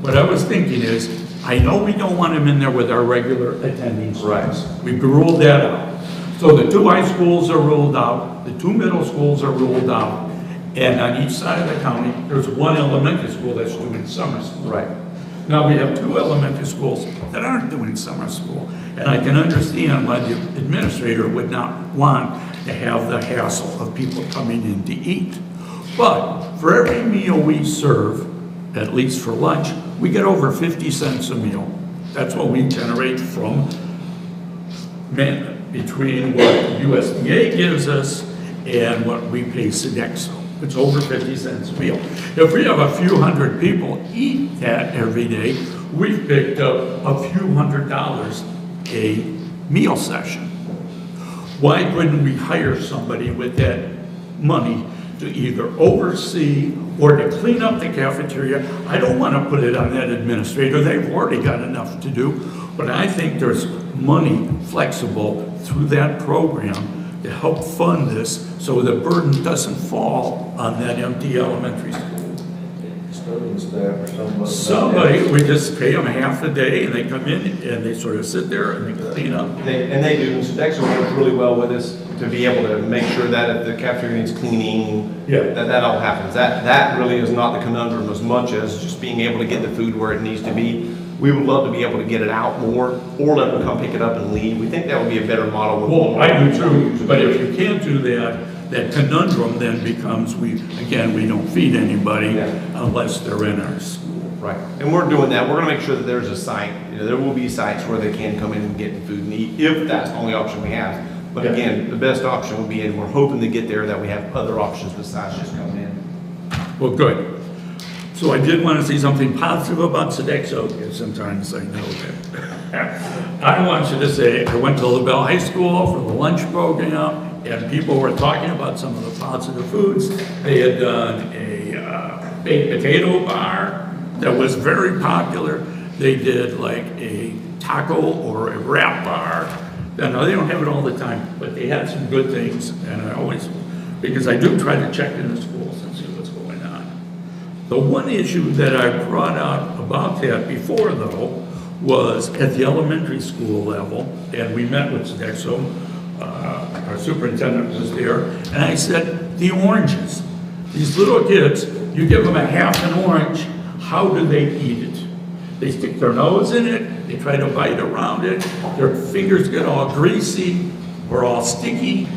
what I was thinking is, I know we don't want them in there with our regular attending students. Right. We've ruled that out. So the 2 high schools are ruled out, the 2 middle schools are ruled out, and on each side of the county, there's 1 elementary school that's doing summer school. Right. Now we have 2 elementary schools that aren't doing summer school, and I can understand why the administrator would not want to have the hassle of people coming in to eat. But for every meal we serve, at least for lunch, we get over 50 cents a meal. That's what we generate from between what USDA gives us and what we pay Sodexo. It's over 50 cents a meal. If we have a few hundred people eat that every day, we've picked up a few $100s a meal session. Why couldn't we hire somebody with that money to either oversee or to clean up the cafeteria? I don't want to put it on that administrator. They've already got enough to do. But I think there's money flexible through that program to help fund this so the burden doesn't fall on that empty elementary school. Somebody, we just pay them half a day and they come in and they sort of sit there and they clean up. They do. And Sodexo works really well with us to be able to make sure that if the cafeteria needs cleaning, that all happens. That really is not the conundrum as much as just being able to get the food where it needs to be. We would love to be able to get it out more or let them come pick it up and leave. We think that would be a better model. Well, I do too, but if you can't do that, that conundrum then becomes, we don't feed anybody unless they're in our school. Right, and we're doing that. We're gonna make sure that there's a site, there will be sites where they can come in and get food and eat if that's the only option we have. But again, the best option would be, and we're hoping to get there, that we have other options besides just coming in. Well, good. So I did want to say something positive about Sodexo, because sometimes I know that. I want you to say, I went to LaBelle High School for the lunch program, and people were talking about some of the positive foods. They had done a baked potato bar that was very popular. They did like a taco or a wrap bar. Now, they don't have it all the time, but they had some good things, and I always, because I do try to check in the schools and see what's going on. The one issue that I brought up about that before, though, was at the elementary school level, and we met with Sodexo, our superintendent was there, and I said, the oranges, these little kids, you give them a half an orange, how do they eat it? They stick their nose in it, they try to bite around it, their fingers get all greasy or all sticky.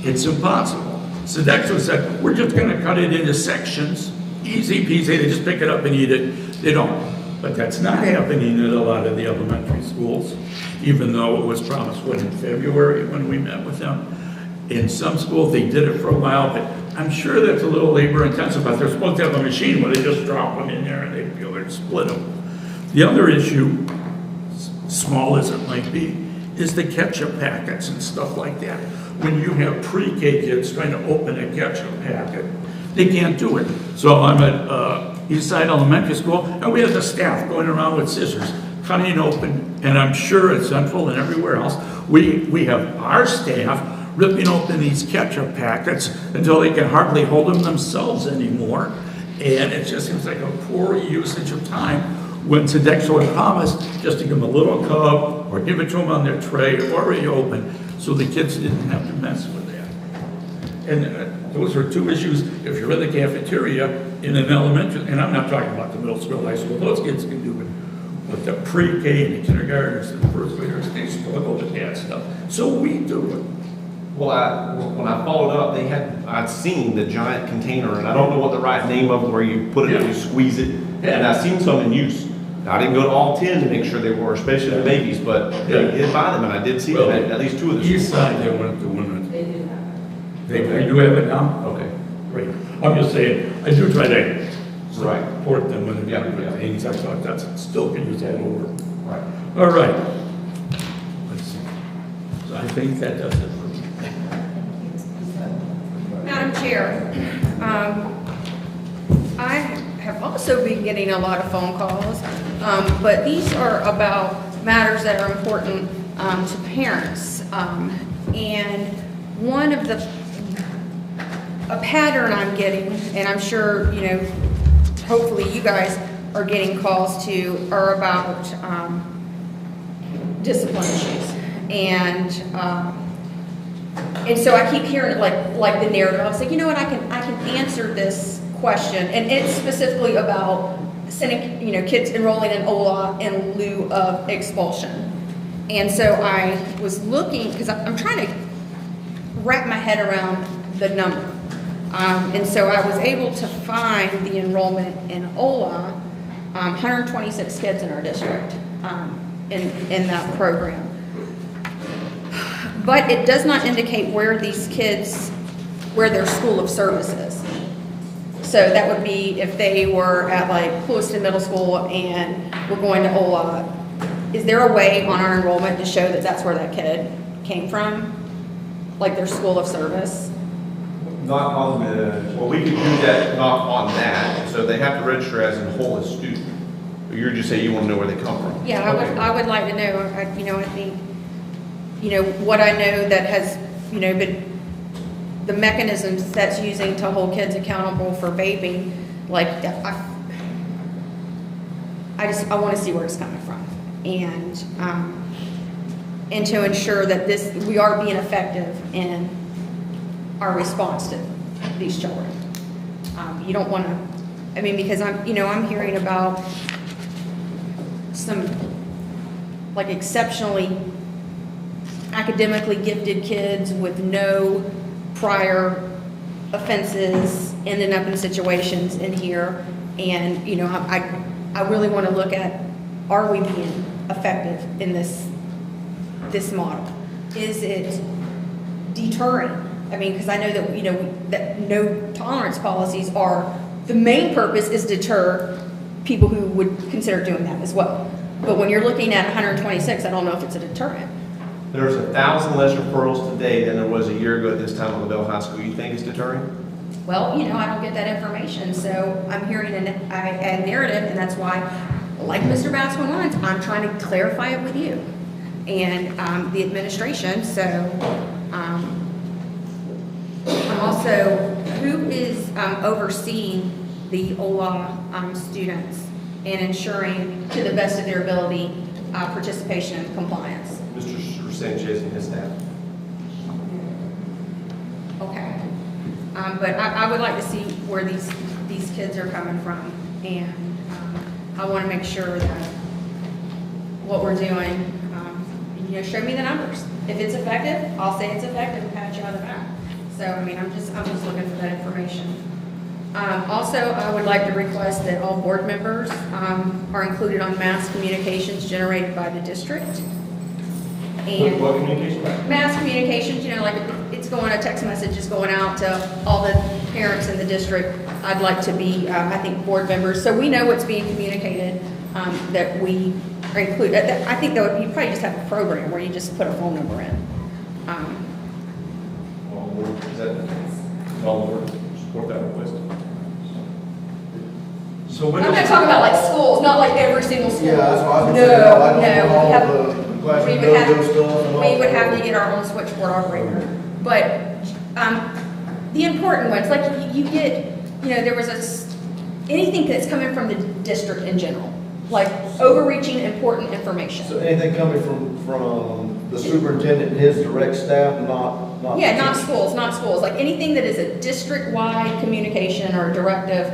It's impossible. Sodexo said, we're just gonna cut it into sections, easy peasy, they just pick it up and eat it. They don't. But that's not happening at a lot of the elementary schools, even though it was promised in February when we met with them. In some schools, they did it for a while, but I'm sure that's a little labor intensive, but they're supposed to have a machine where they just drop them in there and they peel it and split them. The other issue, small as it might be, is the ketchup packets and stuff like that. When you have pre-K kids trying to open a ketchup packet, they can't do it. So I'm at Eastside Elementary School, and we have the staff going around with scissors, cutting open, and I'm sure at Central and everywhere else, we have our staff ripping open these ketchup packets until they can hardly hold them themselves anymore. And it just seems like a poor usage of time when Sodexo had promised just to give them a little cup or give it to them on their tray already open so the kids didn't have to mess with that. And those are two issues. If you're in the cafeteria in an elementary, and I'm not talking about the middle school, high school, those kids can do it. But the pre-K and the kindergartners and the first graders, they struggle with that stuff. So we do it. Well, when I followed up, I'd seen the giant container, and I don't know what the right name of it, where you put it, you squeeze it, and I've seen some in use. Now, I didn't go to all 10 to make sure they were, especially the babies, but they did buy them, and I did see them at least 2 of the East side, they weren't doing it. They do have it now? Okay, great. I'm just saying, I do try to support them when they're doing things. I thought that's still can use all over. Right. All right. Let's see. So I think that does it for me. Madam Chair, I have also been getting a lot of phone calls, but these are about matters that are important to parents. And one of a pattern I'm getting, and I'm sure, you know, hopefully you guys are getting calls to, are about discipline issues. And so I keep hearing it like the narrative. I was like, you know what, I can answer this question, and it's specifically about sending, you know, kids enrolling in OLA in lieu of expulsion. And so I was looking, because I'm trying to wrap my head around the number. And so I was able to find the enrollment in OLA, 126 kids in our district in that program. But it does not indicate where these kids, where their school of service is. So that would be if they were at like Clewiston Middle School and we're going to OLA. Is there a way on our enrollment to show that that's where that kid came from? Like their school of service? Not on the, well, we could do that, not on that. So they have to register as a whole as student. But you're just saying you want to know where they come from. Yeah, okay. I would like to know, you know, I think, you know, what I know that has, you know, been the mechanisms that's using to hold kids accountable for vaping, like, I want to see where it's coming from. And to ensure that we are being effective in our response to these children. You don't want to, I mean, because I'm hearing about some like exceptionally academically gifted kids with no prior offenses ending up in situations in here. And, you know, I really want to look at, are we being effective in this model? Is it deterring. I mean, because I know that, you know, that no tolerance policies are, the main purpose is deter people who would consider doing that as well. But when you're looking at 126, I don't know if it's a deterrent. There's 1,000 less referrals today than there was a year ago at this time at LaBelle High School. You think it's deterring? Well, you know, I don't get that information, so I'm hearing a narrative, and that's why, like Mr. Bassman wants, I'm trying to clarify it with you and the administration. So I'm also, who is overseeing the OLA students and ensuring, to the best of their ability, participation and compliance? Mr. Sanchez and his staff. Okay. But I would like to see where these kids are coming from, and I want to make sure that what we're doing, you know, show me the numbers. If it's effective, I'll say it's effective and pat you on the back. So, I mean, I'm just looking for that information. Also, I would like to request that all board members are included on mass communications generated by the district. And What communication? mass communications, you know, like it's going, a text message is going out to all the parents in the district. I'd like to be, I think, board members, so we know what's being communicated, that we are included. I think that you probably just have a program where you just put a phone number in. Is that all board support that request? So when I'm not talking about like schools, not like every single school. Yeah, that's what I was No, gonna say. I don't know all we have, the class we and would have, go-go stuff and all we would that. have to get our own switchboard operator. But, the important ones, like you get, you know, there was anything that's coming from the district in general, like overreaching important information. So anything coming from the superintendent and his direct staff, not. Yeah, not schools, like anything that is a district-wide communication or directive,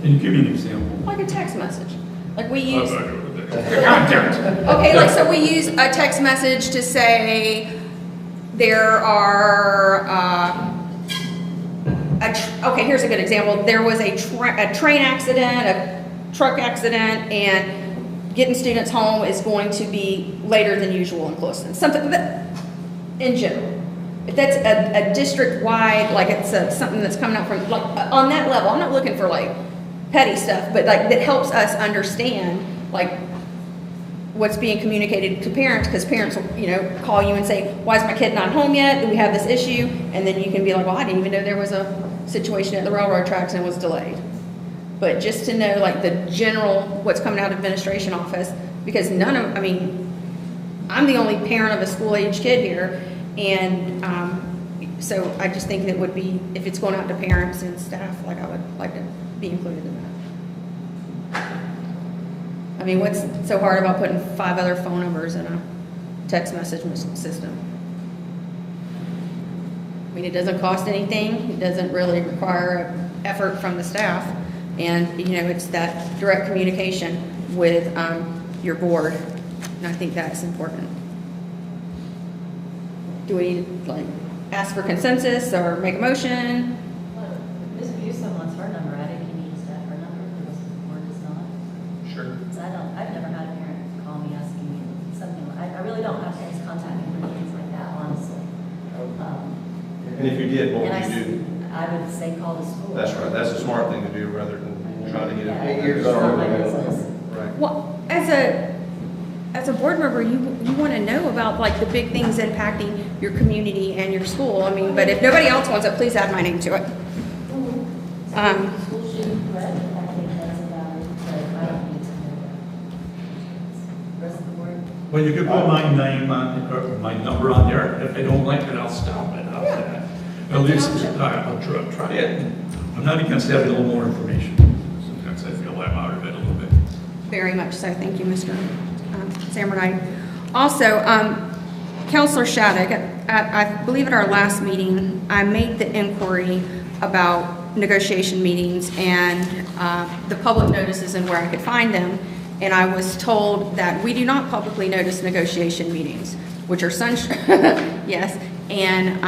Can you give me an example? like a text message. Like we use, The content. okay, like so we use a text message to say there are, okay, here's a good example. There was a train accident, a truck accident, and getting students home is going to be later than usual in Closton. Something that, in general. If that's a district-wide, like it's something that's coming out from, like on that level, I'm not looking for like petty stuff, but like that helps us understand like what's being communicated to parents, because parents will, you know, call you and say, why is my kid not home yet? Do we have this issue? And then you can be like, well, I didn't even know there was a situation at the railroad tracks and it was delayed. But just to know like the general, what's coming out of administration office, because I mean, I'm the only parent of a school-age kid here, and so I just think it would be, if it's going out to parents and staff, like I would like to be included in that. I mean, what's so hard about putting 5 other phone numbers in a text message system? I mean, it doesn't cost anything. It doesn't really require effort from the staff. And, you know, it's that direct communication with your board. And I think that's important. Do we, like, ask for consensus or make a motion? Ms. Busey wants her number. I think you need to have her number because the board does not. Sure. So I've never had a parent call me asking me something. I really don't have parents contact me for things like that, honestly. And if you did, what And would you do? I would say call the school. That's right. That's a smart thing to do rather than trying to get Yeah, it. it's not my business. Right. Well, as a board member, you want to know about like the big things impacting your community and your school. I mean, but if nobody else wants it, please add my name to it. School shooting threat, I think that's about it, but I don't need to know that. Rest of the board? Well, you could put my name on, or my number on there. If I don't like it, I'll stop it. How's that? At least I'll try it. I'm not against having a little more information. Sometimes I feel I'm out of it a little bit. Very much so. Thank you, Mr. Samernite. Also, Counselor Shattuck, I believe at our last meeting, I made the inquiry about negotiation meetings and the public notices and where I could find them. And I was told that we do not publicly notice negotiation meetings, which are yes, and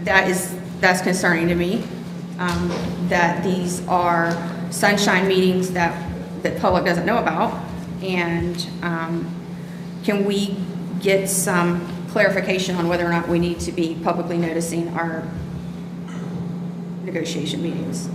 that's concerning to me, that these are sunshine meetings that the public doesn't know about. And can we get some clarification on whether or not we need to be publicly noticing our negotiation meetings.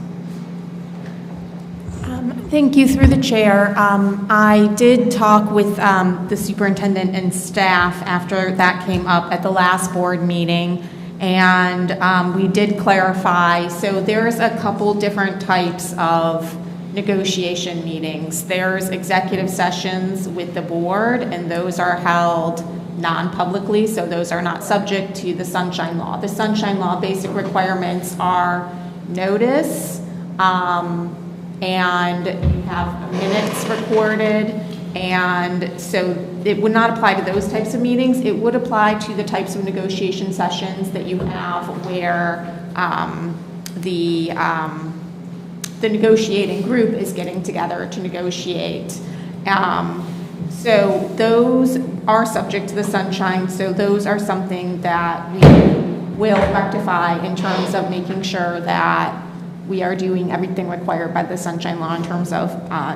Thank you, through the chair. I did talk with the superintendent and staff after that came up at the last board meeting, and we did clarify. So there's a couple different types of negotiation meetings. There's executive sessions with the board, and those are held non-publicly, so those are not subject to the Sunshine Law. The Sunshine Law basic requirements are notice, and you have minutes recorded, and so it would not apply to those types of meetings. It would apply to the types of negotiation sessions that you have where the negotiating group is getting together to negotiate. So those are subject to the sunshine, so those are something that we will rectify in terms of making sure that we are doing everything required by the Sunshine Law in terms of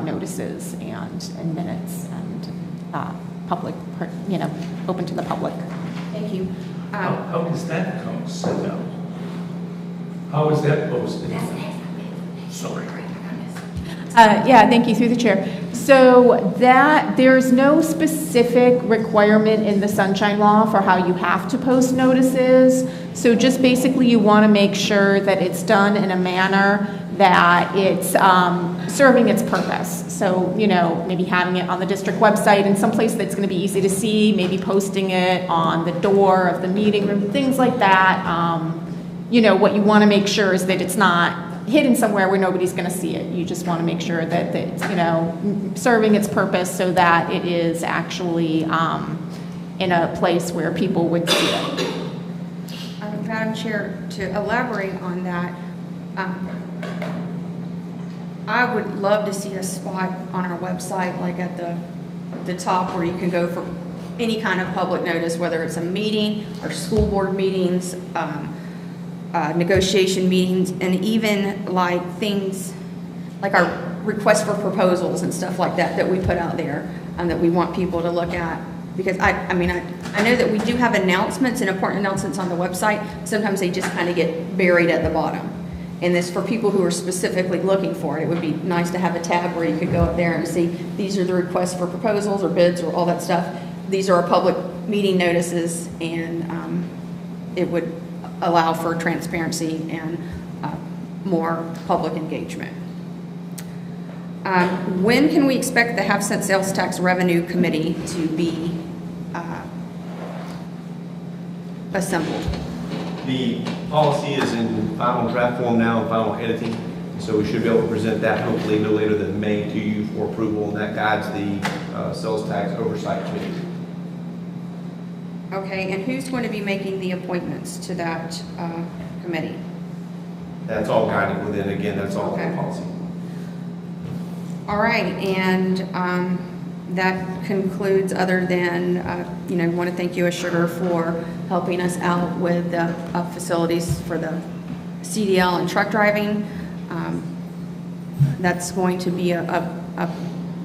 notices and minutes and public, open to the public. Thank you. How does that come set up? How is that posted? Sorry. Yeah, thank you, through the chair. So that there's no specific requirement in the Sunshine Law for how you have to post notices. So just basically you want to make sure that it's done in a manner that it's serving its purpose. So, maybe having it on the district website in some place that's going to be easy to see, maybe posting it on the door of the meeting room, things like that. What you want to make sure is that it's not hidden somewhere where nobody's going to see it. You just want to make sure that it's, serving its purpose so that it is actually in a place where people would see it. Madam Chair, to elaborate on that, I would love to see a spot on our website, like at the top, where you can go for any kind of public notice, whether it's a meeting or school board meetings, negotiation meetings, and even like things like our request for proposals and stuff like that we put out there, that we want people to look at. Because I know that we do have announcements and important announcements on the website. Sometimes they just kind of get buried at the bottom. And this, for people who are specifically looking for it, it would be nice to have a tab where you could go up there and see, these are the requests for proposals or bids or all that stuff. These are our public meeting notices, and it would allow for transparency and more public engagement. When can we expect the half-cent sales tax revenue committee to be assembled? The policy is in final draft form now and final editing, so we should be able to present that hopefully no later than May to you for approval, and that guides the sales tax oversight committee. Okay, and who's going to be making the appointments to that committee? That's all guided within, again, that's all Okay. the policy. All right, and that concludes, other than, I want to thank U.S. Sugar for helping us out with the facilities for the CDL and truck driving. That's going to be a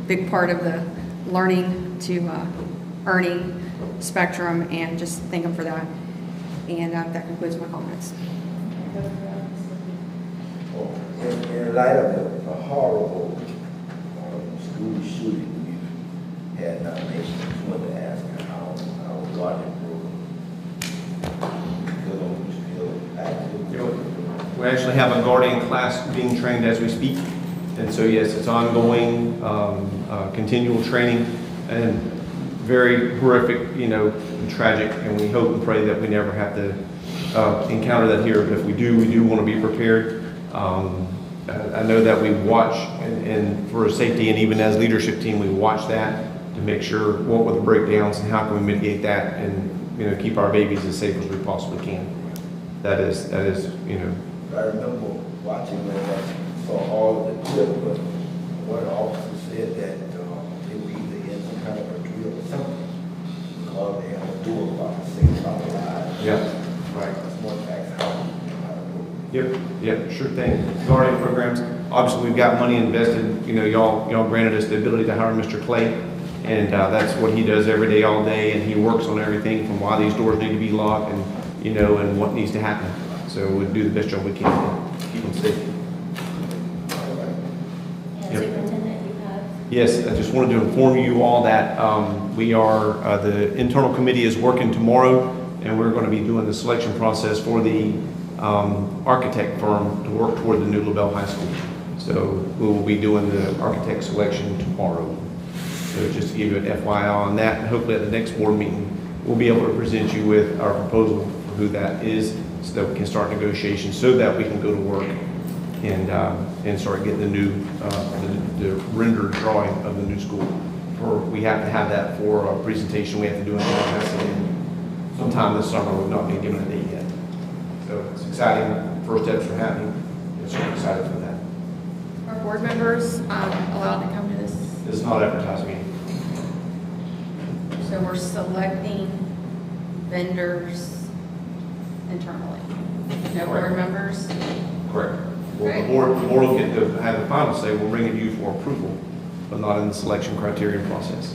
big part of the learning to earning spectrum, and just thank them for that. And that concludes my comments. In light of the horrible school shooting we had in our nation, I just wanted to ask how guardian program still active. We actually have a guardian class being trained as we speak, and so yes, it's ongoing, continual training, and very horrific, and tragic, and we hope and pray that we never have to encounter that here. But if we do want to be prepared. I know that we watch, and for safety, and even as leadership team, we watch that to make sure what were the breakdowns and how can we mitigate that, and keep our babies as safe as we possibly can. That is. I remember watching when I saw all of the clip, but one officer said that they were either in some kind of a drill or something, because they had to do about 6 hours. Yeah, right. That's one fact. Yep, sure thing. Guardian programs, obviously we've got money invested, y'all granted us the ability to hire Mr. Clay, And that's what he does every day, all day, and he works on everything from why these doors need to be locked and, you know, and what needs to happen. So we'll do the best job we can to keep them safe. And Yep. Superintendent, you have? Yes, I just wanted to inform you all that we are, the internal committee is working tomorrow, and we're going to be doing the selection process for the architect firm to work toward the new LaBelle High School. So we will be doing the architect selection tomorrow. So just to give you an FYI on that, and hopefully at the next board meeting, we'll be able to present you with our proposal for who that is, so that we can start negotiations, so that we can go to work and start getting the new, the rendered drawing of the new school. We have to have that for a presentation. We have to do it sometime this summer. We've not been given a date yet. So it's exciting. First steps are happening. And so I'm excited for that. Are board members allowed to come to this? It's not advertised meeting. So we're selecting vendors internally. No board members? Correct. Well, Great. the board will get to have the final say. We'll bring it to you for approval, but not in the selection criterion process.